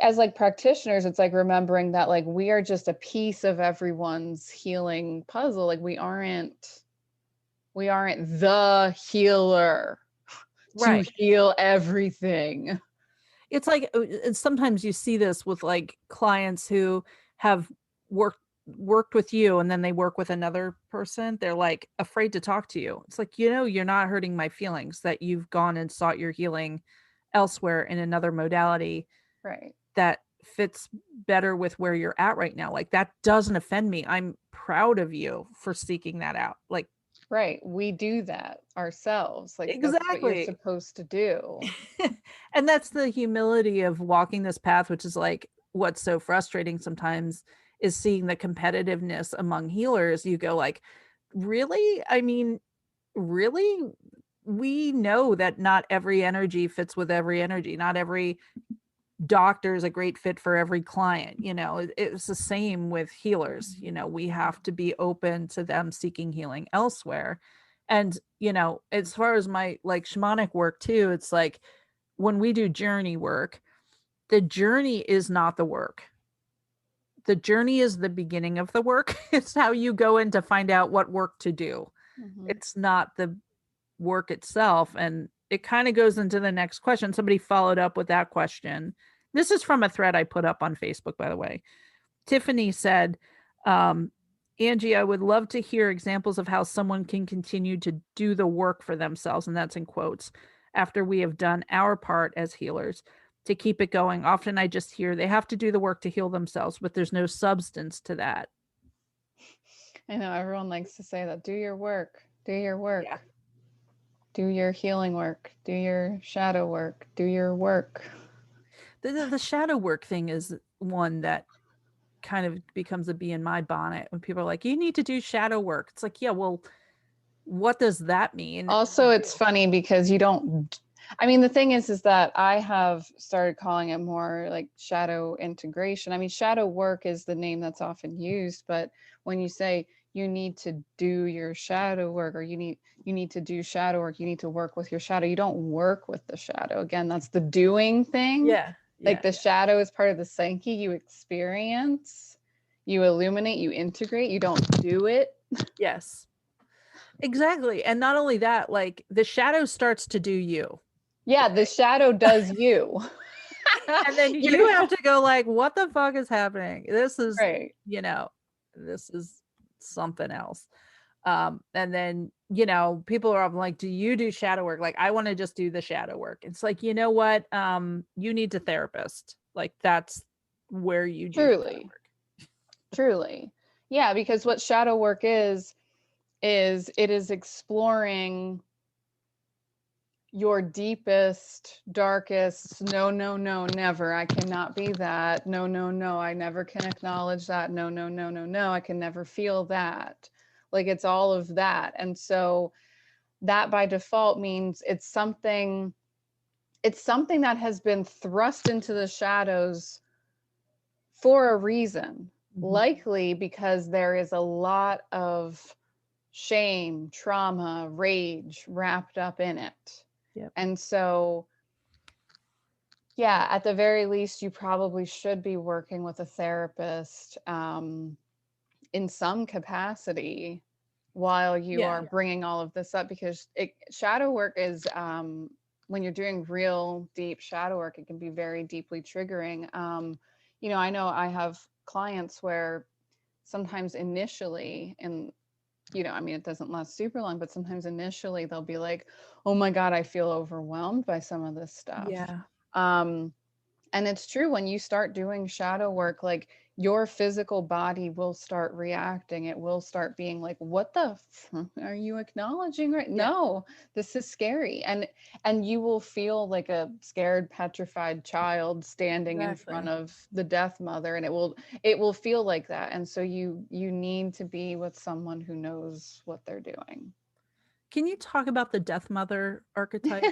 S2: as like practitioners, it's like remembering that like we are just a piece of everyone's healing puzzle. Like we aren't the healer to
S1: Right.
S2: heal everything.
S1: It's like sometimes you see this with like clients who have worked with you and then they work with another person. They're like afraid to talk to you. It's like, you're not hurting my feelings that you've gone and sought your healing elsewhere in another modality
S2: Right.
S1: that fits better with where you're at right now. Like that doesn't offend me. I'm proud of you for seeking that out. Like
S2: Right. We do that ourselves. Like that's what you're
S1: exactly.
S2: supposed to do.
S1: And that's the humility of walking this path, which is like what's so frustrating sometimes is seeing the competitiveness among healers. You go like, really? I mean, really? We know that not every energy fits with every energy. Not every doctor is a great fit for every client. It's the same with healers. We have to be open to them seeking healing elsewhere. And, as far as my like shamanic work too, it's like when we do journey work, the journey is not the work. The journey is the beginning of the work. It's how you go in to find out what work to do.
S2: Mm-hmm.
S1: It's not the work itself. And it kind of goes into the next question. Somebody followed up with that question. This is from a thread I put up on Facebook, by the way. Tiffany said, um, Angie, I would love to hear examples of how someone can continue to do the work for themselves, and that's in quotes, after we have done our part as healers to keep it going. Often I just hear they have to do the work to heal themselves, but there's no substance to that.
S2: I know everyone likes to say that. Do your work. Do your
S1: Yeah.
S2: work. Do your healing work. Do your shadow work. Do your work.
S1: The shadow work thing is one that kind of becomes a bee in my bonnet when people are like, you need to do shadow work. It's like, yeah, well, what does that mean?
S2: Also, it's funny because you don't. I mean, the thing is that I have started calling it more like shadow integration. I mean, shadow work is the name that's often used, but when you say you need to do your shadow work, or you need to do shadow work, you need to work with your shadow. You don't work with the shadow. Again, that's the doing thing.
S1: Yeah.
S2: Like
S1: Yeah.
S2: the shadow is part of the psyche you experience, you illuminate, you integrate. You don't do it.
S1: Yes. Exactly. And not only that, like the shadow starts to do you.
S2: Yeah, the shadow does you.
S1: And then
S2: You're
S1: you have to go like, what the fuck is happening? This is,
S2: right.
S1: you know, this is something else. And then, people are often like, do you do shadow work? Like, I want to just do the shadow work. It's like, you know what? You need a therapist. Like that's where you do shadow
S2: Truly.
S1: work.
S2: Truly. Yeah, because what shadow work is it is exploring your deepest, darkest, no, no, no, never. I cannot be that. No, no, no. I never can acknowledge that. No, no, no, no, no. I can never feel that. Like it's all of that. And so that by default means it's something that has been thrust into the shadows for a reason,
S1: Mhm.
S2: likely because there is a lot of shame, trauma, rage wrapped up in it.
S1: Yep.
S2: And so, yeah, at the very least, you probably should be working with a therapist in some capacity while you
S1: Yeah.
S2: are bringing all of this up, because shadow work is, when you're doing real deep shadow work, it can be very deeply triggering. I know I have clients where sometimes initially, and I mean, it doesn't last super long, but sometimes initially they'll be like, oh my God, I feel overwhelmed by some of this stuff.
S1: Yeah.
S2: Um, and it's true, when you start doing shadow work, like your physical body will start reacting. It will start being like, what the are you acknowledging right?
S1: Yeah.
S2: No, this is scary. And you will feel like a scared, petrified child standing in front
S1: Exactly.
S2: of the death mother, and it will feel like that. And so you need to be with someone who knows what they're doing.
S1: Can you talk about the death mother archetype?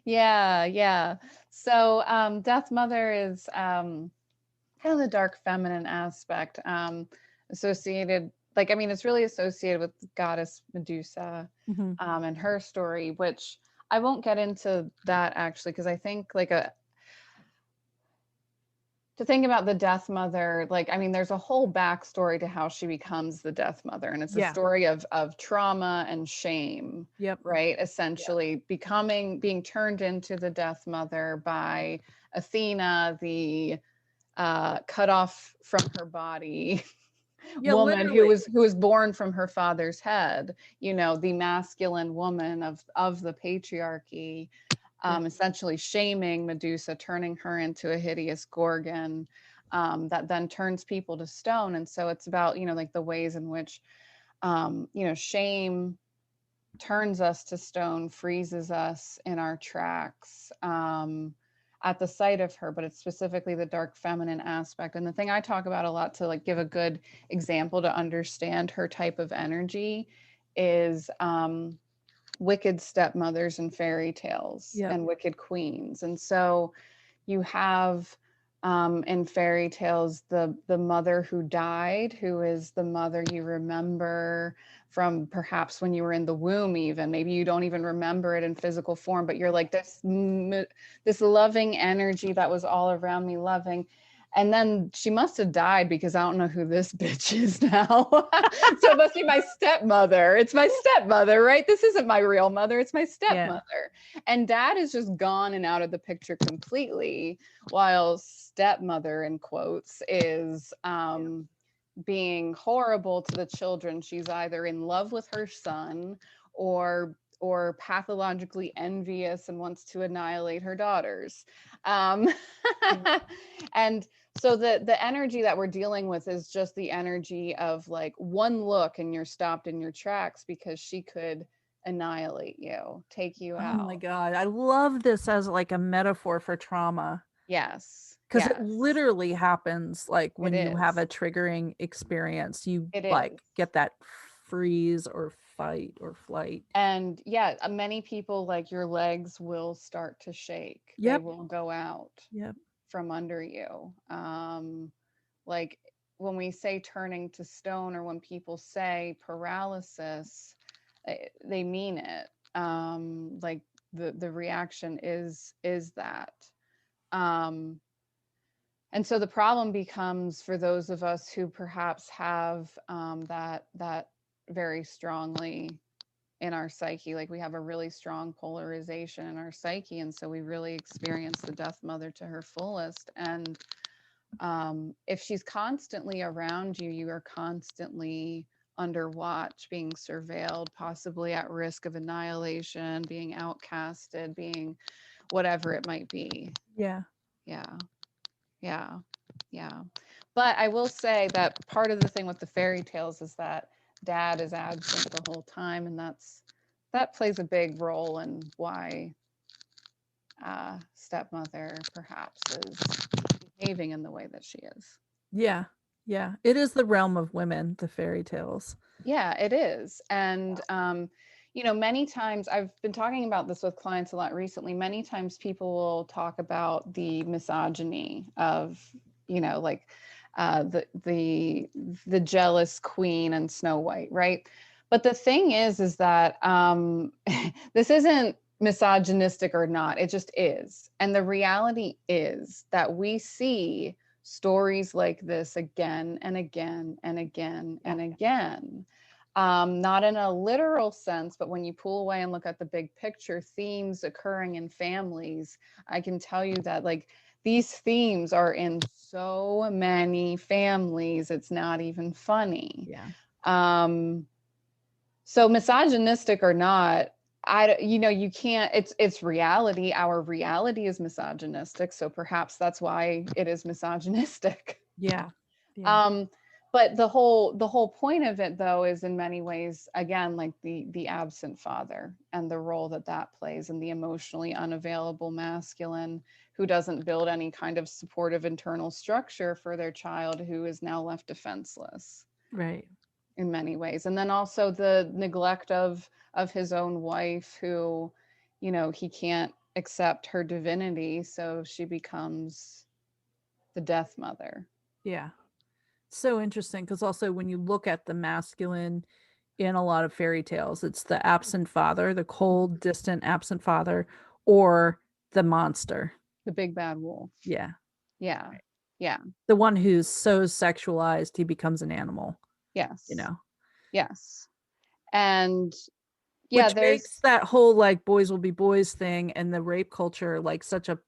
S2: Yeah, yeah. So Death Mother is kind of the dark feminine aspect. associated, like, I mean, it's really associated with goddess Medusa,
S1: Mm-hmm.
S2: and her story, which I won't get into that actually, because I think like a to think about the death mother, like, I mean, there's a whole backstory to how she becomes the death mother, and it's a
S1: Yeah.
S2: story of trauma and shame,
S1: Yep.
S2: right?
S1: Yep.
S2: Essentially being turned into the death mother by Athena, the cut off from her body
S1: Yeah,
S2: woman
S1: literally.
S2: who was born from her father's head, you know, the masculine woman of the patriarchy,
S1: Yeah.
S2: essentially shaming Medusa, turning her into a hideous gorgon, that then turns people to stone. And so it's about, you know, like the ways in which, you know, shame turns us to stone, freezes us in our tracks, at the sight of her, but it's specifically the dark feminine aspect. And the thing I talk about a lot to like give a good example to understand her type of energy is wicked stepmothers and fairy tales
S1: Yep.
S2: and wicked queens. And so you have, in fairy tales, the mother who died, who is the mother you remember from perhaps when you were in the womb. Even maybe you don't even remember it in physical form, but you're like this loving energy that was all around me, loving. And then she must have died because I don't know who this bitch is now. So it must be my stepmother. It's my stepmother, right? This isn't my real mother. It's my
S1: Yeah.
S2: stepmother. And dad is just gone and out of the picture completely, while stepmother, in quotes, is being horrible to the children. She's either in love with her son or pathologically envious and wants to annihilate her daughters. Um,
S1: Yeah.
S2: and so the energy that we're dealing with is just the energy of like one look and you're stopped in your tracks because she could annihilate you, take you
S1: Oh my
S2: out.
S1: God. I love this as like a metaphor for trauma
S2: Yes.
S1: because it
S2: Yes.
S1: literally happens like
S2: It
S1: when you have
S2: is.
S1: a triggering experience, you
S2: It
S1: like
S2: is.
S1: get that freeze or fight or flight.
S2: And yeah, many people, like, your legs will start to shake. They
S1: Yep.
S2: will go out
S1: Yep.
S2: from under you. Like when we say turning to stone, or when people say paralysis, they mean it. Like the reaction is that. Um, and so the problem becomes for those of us who perhaps have, that very strongly in our psyche, like we have a really strong polarization in our psyche, and so we really experience the death mother to her fullest. And if she's constantly around you, you are constantly under watch, being surveilled, possibly at risk of annihilation, being outcasted, being whatever it might be.
S1: Yeah.
S2: Yeah, yeah, yeah. But I will say that part of the thing with the fairy tales is that dad is absent the whole time, and that plays a big role in why stepmother perhaps is behaving in the way that she is.
S1: Yeah. Yeah. It is the realm of women, the fairy tales.
S2: Yeah, it is. And, you know, many times I've been talking about this with clients a lot recently. Many times people will talk about the misogyny of, you know, like the jealous queen and Snow White, right? But the thing is that this isn't misogynistic or not. It just is. And the reality is that we see stories like this again and again and again
S1: Yeah.
S2: and again. Not in a literal sense, but when you pull away and look at the big picture, themes occurring in families, I can tell you that like these themes are in so many families, it's not even funny.
S1: Yeah.
S2: Um, so misogynistic or not, you know, you can't, it's reality. Our reality is misogynistic, so perhaps that's why it is misogynistic.
S1: Yeah. Yeah.
S2: Um, but the whole point of it, though, is in many ways, again, like the absent father and the role that that plays, and the emotionally unavailable masculine who doesn't build any kind of supportive internal structure for their child, who is now left defenseless
S1: Right.
S2: in many ways. And then also the neglect of his own wife, who, you know, he can't accept her divinity, so she becomes the death mother.
S1: Yeah. So interesting because also when you look at the masculine in a lot of fairy tales, it's the absent father, the cold, distant, absent father, or the monster.
S2: The big bad wolf.
S1: Yeah.
S2: Yeah. Yeah.
S1: The one who's so sexualized he becomes an animal, you
S2: Yes.
S1: know,
S2: Yes. And yeah,
S1: which makes
S2: there's
S1: that whole like boys will be boys thing and the rape culture like such a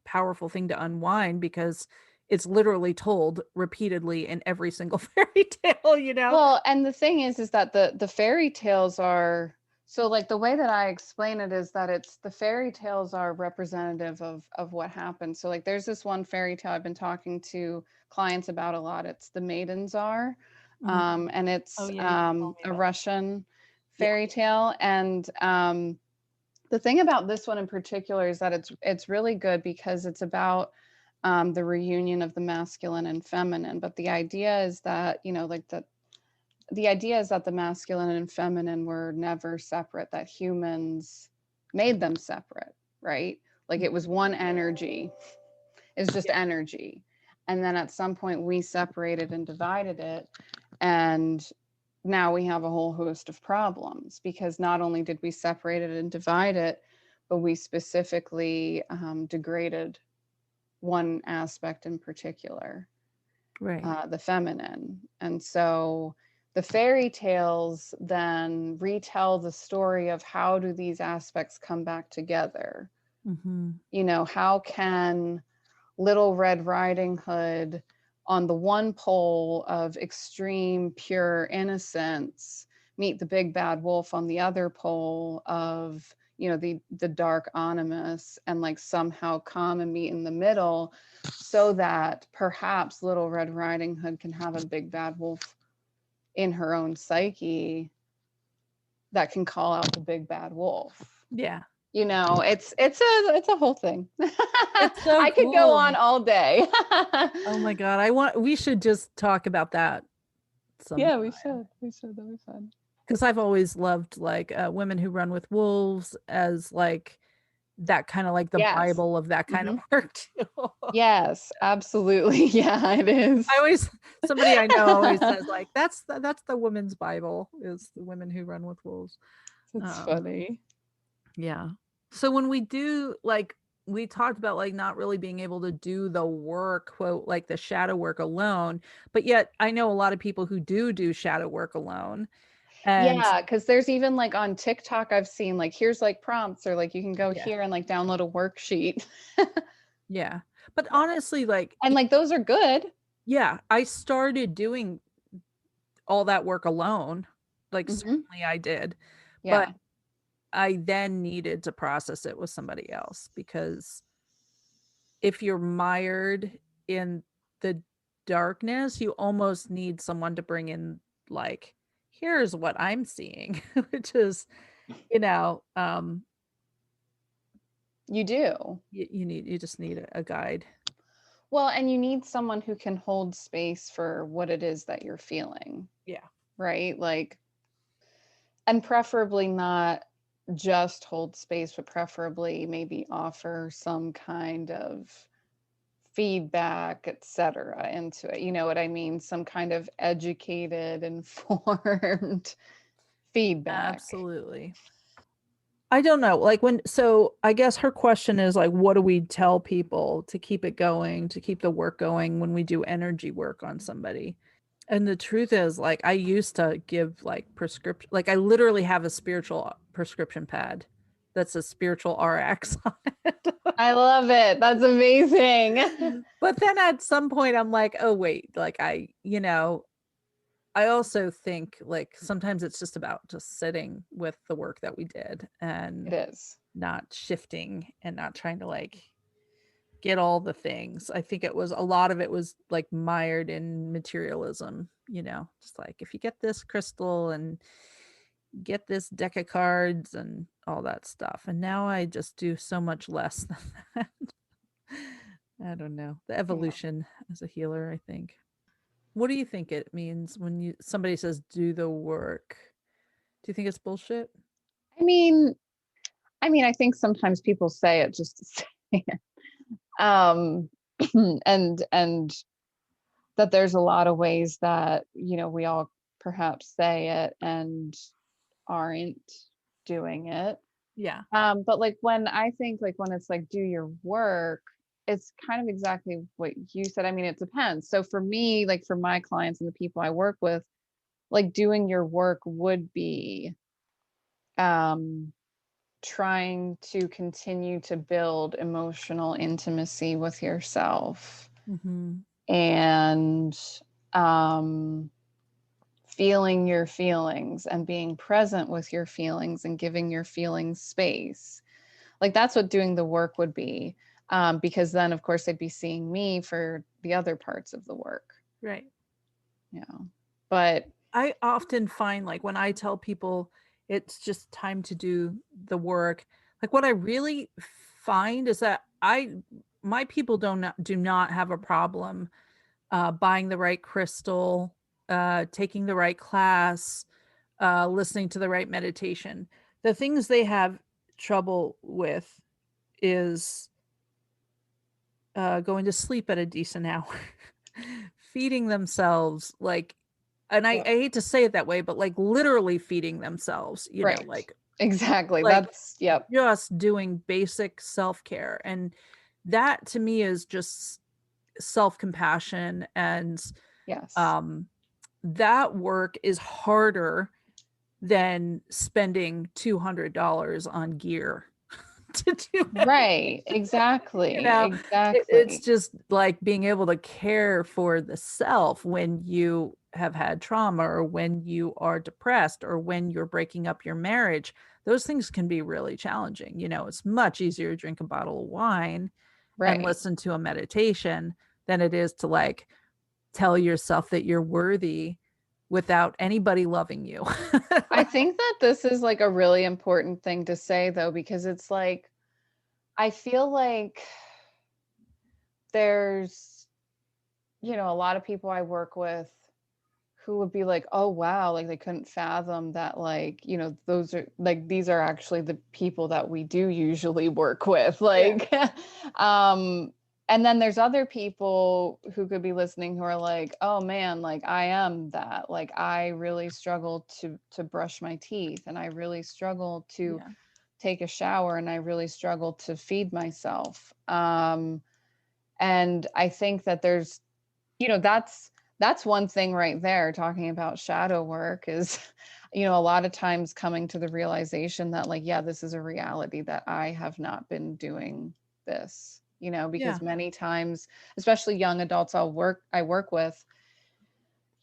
S1: powerful thing to unwind because it's literally told repeatedly in every single fairy tale, you know?
S2: well, and the thing is that the fairy tales are, so like the way that I explain it is that it's the fairy tales are representative of what happened. So like there's this one fairy tale I've been talking to clients about a lot. It's the Maiden Czar.
S1: Mhm.
S2: And
S1: Oh
S2: it's
S1: yeah, you told me
S2: a
S1: about.
S2: Russian
S1: Yeah.
S2: fairy tale. And the thing about this one in particular is that it's really good because it's about the reunion of the masculine and feminine. But the idea is that, you know, like the idea is that the masculine and feminine were never separate, that humans made them separate, right? Like it was one energy, it's just
S1: Yeah.
S2: energy. And then at some point we separated and divided it. And now we have a whole host of problems because not only did we separate it and divide it, but we specifically degraded one aspect in particular,
S1: Right.
S2: the feminine. And so the fairy tales then retell the story of how do these aspects come back together.
S1: Hmm.
S2: You know, how can Little Red Riding Hood on the one pole of extreme pure innocence meet the big bad wolf on the other pole of, you know, the dark animus, and like somehow come and meet in the middle so that perhaps Little Red Riding Hood can have a big bad wolf in her own psyche that can call out the big bad wolf.
S1: Yeah.
S2: You know, it's a whole thing.
S1: It's so
S2: I could go on
S1: cool.
S2: all day.
S1: Oh my God. We should just talk about that
S2: Yeah, we
S1: sometime.
S2: should. We should. That'd be fun.
S1: Because I've always loved like women who run with wolves as like that kind of like the
S2: Yes.
S1: Bible of that kind of
S2: Hmm.
S1: work too.
S2: Yes, absolutely. Yeah, it
S1: I
S2: is.
S1: always somebody I know always says like that's the women's Bible is the women who run with wolves.
S2: It's
S1: Um,
S2: funny.
S1: yeah. So when we do like we talked about like not really being able to do the work, quote, like the shadow work alone, but yet I know a lot of people who do shadow work alone. And
S2: Yeah, because there's even like on TikTok, I've seen like here's like prompts, or like you can go
S1: yeah,
S2: here and like download a worksheet.
S1: yeah. But
S2: Yeah.
S1: honestly, like,
S2: And like those are good.
S1: yeah, I started doing all that work alone. Like,
S2: Hmm.
S1: certainly I did. But
S2: Yeah.
S1: I then needed to process it with somebody else because if you're mired in the darkness, you almost need someone to bring in, like, here's what I'm seeing, which is, you know,
S2: You do.
S1: you just need a guide.
S2: Well, and you need someone who can hold space for what it is that you're feeling,
S1: Yeah.
S2: right? Like, and preferably not just hold space, but preferably maybe offer some kind of feedback, etc., into it. You know what I mean? Some kind of educated, informed feedback.
S1: Absolutely. I don't know. Like so I guess her question is like, what do we tell people to keep it going, to keep the work going when we do energy work on somebody? And the truth is, like, I used to give like prescription, like, I literally have a spiritual prescription pad that's a spiritual RX on it.
S2: I love it. That's amazing.
S1: But then at some point, I'm like, oh, wait, like, I also think like sometimes it's just about just sitting with the work that we did
S2: It
S1: and
S2: is.
S1: not shifting and not trying to like get all the things. I think it was a lot of it was like mired in materialism, just like if you get this crystal and get this deck of cards and all that stuff. And now I just do so much less than that. I don't know. The
S2: Yeah.
S1: evolution as a healer, I think. What do you think it means when you somebody says do the work? Do you think it's bullshit?
S2: I mean, I think sometimes people say it just to say it. Um, and that there's a lot of ways that, we all perhaps say it and aren't doing it.
S1: Yeah.
S2: But like when I think like when it's like do your work, it's kind of exactly what you said. I mean, it depends. So for me, like for my clients and the people I work with, like doing your work would be um trying to continue to build emotional intimacy with yourself
S1: Hmm.
S2: and um feeling your feelings and being present with your feelings and giving your feelings space. Like that's what doing the work would be. Because then, of course, they'd be seeing me for the other parts of the work.
S1: Right.
S2: Yeah. But
S1: I often find like when I tell people it's just time to do the work, like what I really find is that my people do not have a problem buying the right crystal, taking the right class, listening to the right meditation. The things they have trouble with is going to sleep at a decent hour, feeding themselves like, and I
S2: yeah,
S1: hate to say it that way, but like literally feeding themselves,
S2: right. Exactly.
S1: like
S2: That's, yep.
S1: just doing basic self-care. And that to me is just self-compassion. And
S2: Yes.
S1: um that work is harder than spending $200 on gear to do
S2: Right.
S1: anything. You
S2: Exactly.
S1: know, it's
S2: Exactly.
S1: just like being able to care for the self when you have had trauma or when you are depressed or when you're breaking up your marriage. Those things can be really challenging. It's much easier to drink a bottle of wine and
S2: Right.
S1: listen to a meditation than it is to like tell yourself that you're worthy without anybody loving you.
S2: I think that this is like a really important thing to say though, because it's like, I feel like there's, a lot of people I work with who would be like, "Oh wow," like they couldn't fathom that like, those are like these are actually the people that we do usually work with.
S1: Yeah.
S2: Like um and then there's other people who could be listening who are like, "Oh man, like I am that. Like I really struggle to brush my teeth and I really struggle to
S1: Yeah.
S2: take a shower and I really struggle to feed myself." And I think that there's that's one thing right there, talking about shadow work is a lot of times coming to the realization that like, yeah, this is a reality that I have not been doing this,
S1: Yeah.
S2: because many times, especially young adults I work with,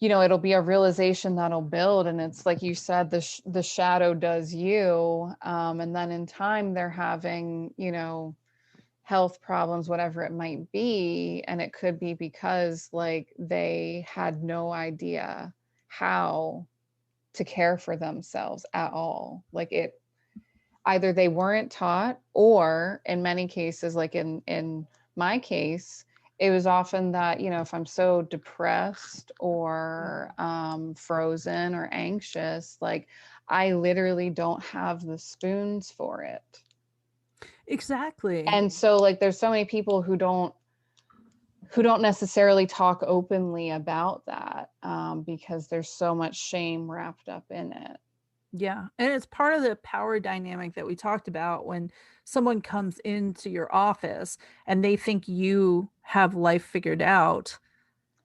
S2: it'll be a realization that'll build, and it's like you said, the shadow does you, and then in time they're having health problems, whatever it might be. And it could be because like they had no idea how to care for themselves at all. Like it either they weren't taught, or in many cases, like in my case, it was often that, if I'm so depressed or frozen or anxious, like I literally don't have the spoons for it.
S1: Exactly.
S2: And so like there's so many people who don't necessarily talk openly about that, because there's so much shame wrapped up in it.
S1: Yeah. And it's part of the power dynamic that we talked about when someone comes into your office and they think you have life figured out.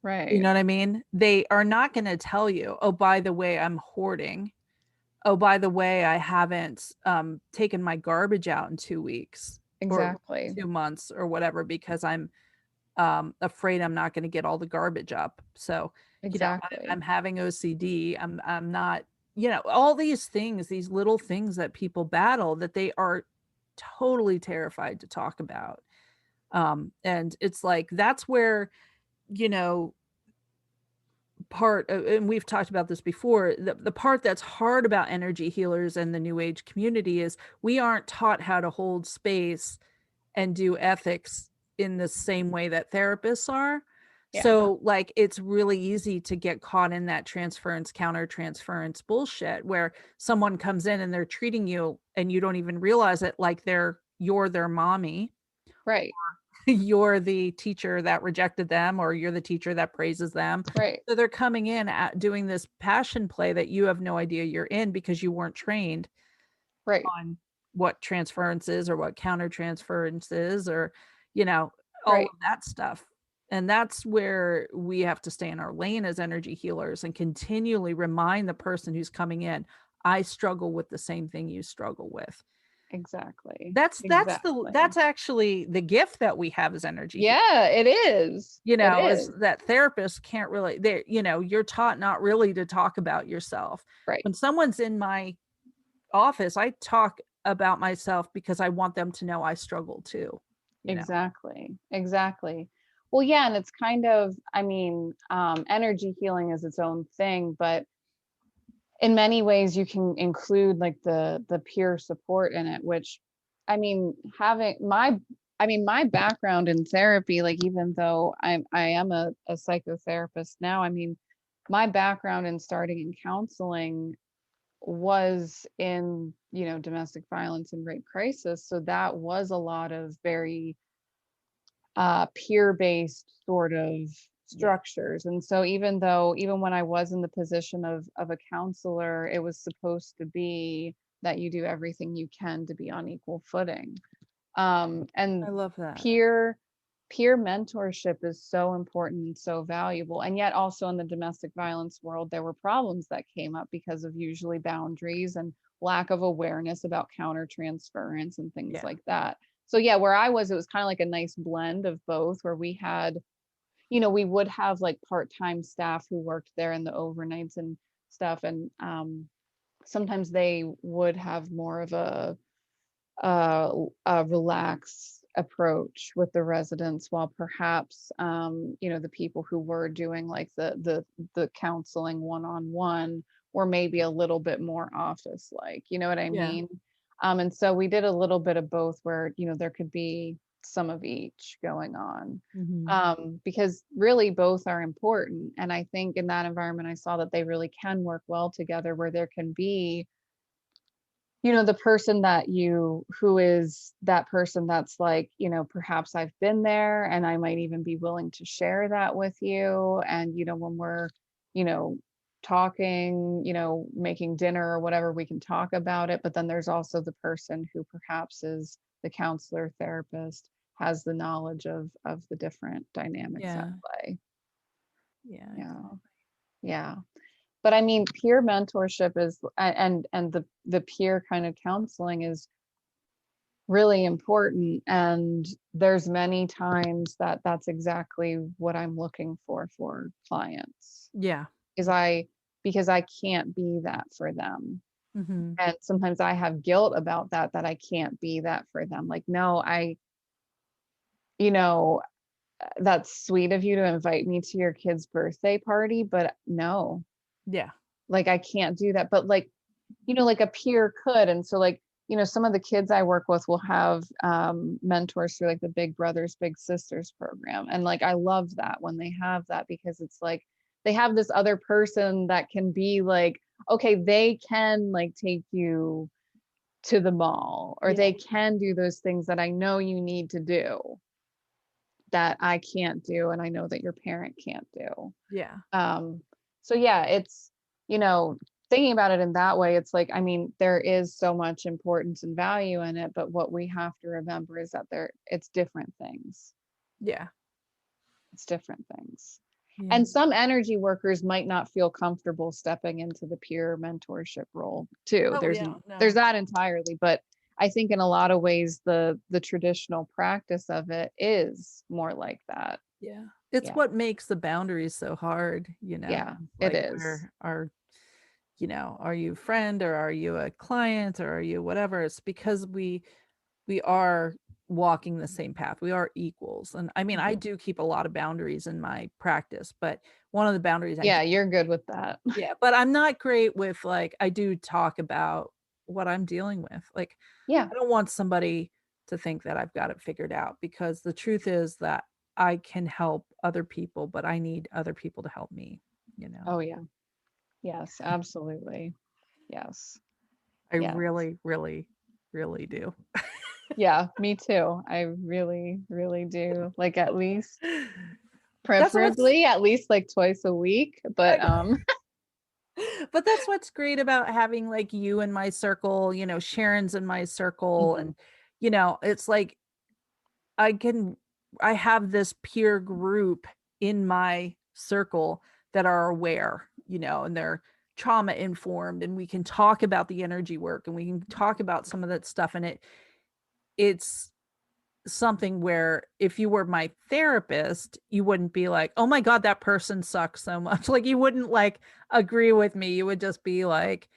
S1: You
S2: Right.
S1: know what I mean? They are not going to tell you, oh, by the way, I'm hoarding. Oh, by the way, I haven't taken my garbage out in 2 weeks or
S2: Exactly.
S1: 2 months or whatever because I'm afraid I'm not going to get all the garbage up. So, I'm
S2: Exactly.
S1: having OCD. I'm not, all these things, these little things that people battle that they are totally terrified to talk about. And it's like that's where, you know, and we've talked about this before, the part that's hard about energy healers and the new age community is we aren't taught how to hold space and do ethics in the same way that therapists are.
S2: Yeah.
S1: So, like, it's really easy to get caught in that transference, counter transference bullshit where someone comes in and they're treating you and you don't even realize it, like you're their mommy
S2: Right.
S1: you're the teacher that rejected them, or you're the teacher that praises them.
S2: Right.
S1: So they're coming in at doing this passion play that you have no idea you're in because you weren't trained
S2: Right.
S1: on what transference is or what counter transference is, or, you know, all
S2: Right.
S1: of that stuff. And that's where we have to stay in our lane as energy healers and continually remind the person who's coming in, I struggle with the same thing you struggle with.
S2: Exactly.
S1: That's
S2: Exactly.
S1: actually the gift that we have as energy healers.
S2: Yeah, it is.
S1: You
S2: It
S1: know, is
S2: is.
S1: that therapists can't really, they, you know, you're taught not really to talk about yourself.
S2: Right.
S1: When someone's in my office, I talk about myself because I want them to know I struggle too, you know?
S2: Exactly. Exactly. Well, yeah, and it's kind of, I mean, energy healing is its own thing, but in many ways you can include like the peer support in it, which I mean, having my I mean, my background in therapy, like even though I am a psychotherapist now, I mean, my background in starting in counseling was in, you know, domestic violence and rape crisis. So that was a lot of very peer-based sort of
S1: Yeah.
S2: structures. And so even though even when I was in the position of a counselor, it was supposed to be that you do everything you can to be on equal footing.
S1: I
S2: And
S1: love that.
S2: peer peer mentorship is so important and so valuable. And yet also in the domestic violence world, there were problems that came up because of usually boundaries and lack of awareness about countertransference and things
S1: Yeah.
S2: like that. So yeah, where I was, it was kind of like a nice blend of both, where we had, you know, we would have like part-time staff who worked there in the overnights and stuff. And sometimes they would have more of uh, a relaxed approach with the residents, while perhaps you know, the people who were doing like the counseling one-on-one were maybe a little bit more office like, you know what I
S1: Yeah.
S2: mean? And so we did a little bit of both, where you know there could be some of each going on,
S1: Mhm.
S2: because really both are important. And I think in that environment I saw that they really can work well together, where there can be, you know, the person that you who is that person that's like, you know, perhaps I've been there and I might even be willing to share that with you. And, you know, when we're, you know, talking, you know, making dinner or whatever, we can talk about it. But then there's also the person who perhaps is the counselor, therapist, has the knowledge of the different dynamics at
S1: Yeah.
S2: play.
S1: Yeah,
S2: Yeah.
S1: exactly.
S2: Yeah. But I mean, peer mentorship is and the peer kind of counseling is really important. And there's many times that that's exactly what I'm looking for clients,
S1: Yeah.
S2: is I because I can't be that for them.
S1: Mhm.
S2: And sometimes I have guilt about that, that I can't be that for them. Like, no, you know, that's sweet of you to invite me to your kid's birthday party, but no,
S1: Yeah.
S2: like I can't do that. But like, you know, like a peer could. And so like, you know, some of the kids I work with will have mentors through like the Big Brothers Big Sisters program. And like I love that when they have that, because it's like they have this other person that can be like, okay, they can like take you to the mall, or
S1: Yeah.
S2: they can do those things that I know you need to do that I can't do and I know that your parent can't do.
S1: Yeah.
S2: Um, so yeah, it's, you know, thinking about it in that way, it's like, I mean, there is so much importance and value in it, but what we have to remember is that it's different things.
S1: Yeah.
S2: It's different things.
S1: Yeah.
S2: And some energy workers might not feel comfortable stepping into the peer mentorship role too.
S1: Oh, yeah,
S2: There's
S1: no.
S2: that entirely, but I think in a lot of ways the traditional practice of it is more like that.
S1: Yeah. It's
S2: Yeah.
S1: what makes the boundaries so hard, you know?
S2: Yeah, it
S1: Like,
S2: is.
S1: where are, you know, are you a friend or are you a client or are you whatever? It's because we are walking the same path. We are equals. And I mean, I
S2: Mhm.
S1: do keep a lot of boundaries in my practice, but one of the boundaries I
S2: Yeah,
S1: do,
S2: you're good with that.
S1: yeah, but I'm not great with, like, I do talk about what I'm dealing with. Like,
S2: Yeah.
S1: I don't want somebody to think that I've got it figured out, because the truth is that I can help other people, but I need other people to help me, you know?
S2: Oh, yeah. Yes, absolutely. Yes.
S1: I
S2: Yes.
S1: really, really, really do.
S2: Yeah, me too. I really, really do. Like at least
S1: That's what's
S2: preferably at least like twice a week. But
S1: but that's what's great about having like you in my circle, Sharon's in my circle.
S2: mhm,
S1: And, it's like I can, I have this peer group in my circle that are aware, and they're trauma informed, and we can talk about the energy work and we can talk about some of that stuff. And it's something where if you were my therapist, you wouldn't be like, oh my God, that person sucks so much. Like you wouldn't like agree with me. You would just be like,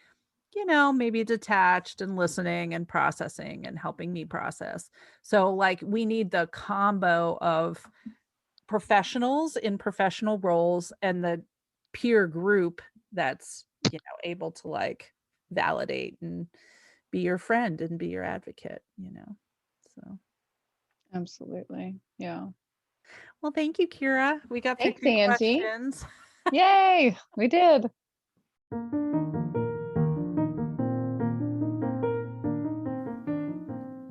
S1: maybe detached and listening and processing and helping me process. So, like, we need the combo of professionals in professional roles and the peer group that's, able to like validate and be your friend and be your advocate. So,
S2: absolutely. Yeah.
S1: well, thank you, Kira. We got through
S2: Thanks,
S1: two
S2: Angie.
S1: questions.
S2: Yay, we did.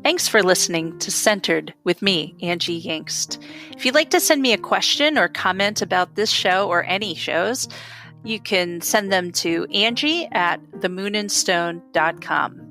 S3: Thanks for listening to Centered with me, Angie Yingst. If you'd like to send me a question or comment about this show or any shows, you can send them to Angie at themoonandstone.com.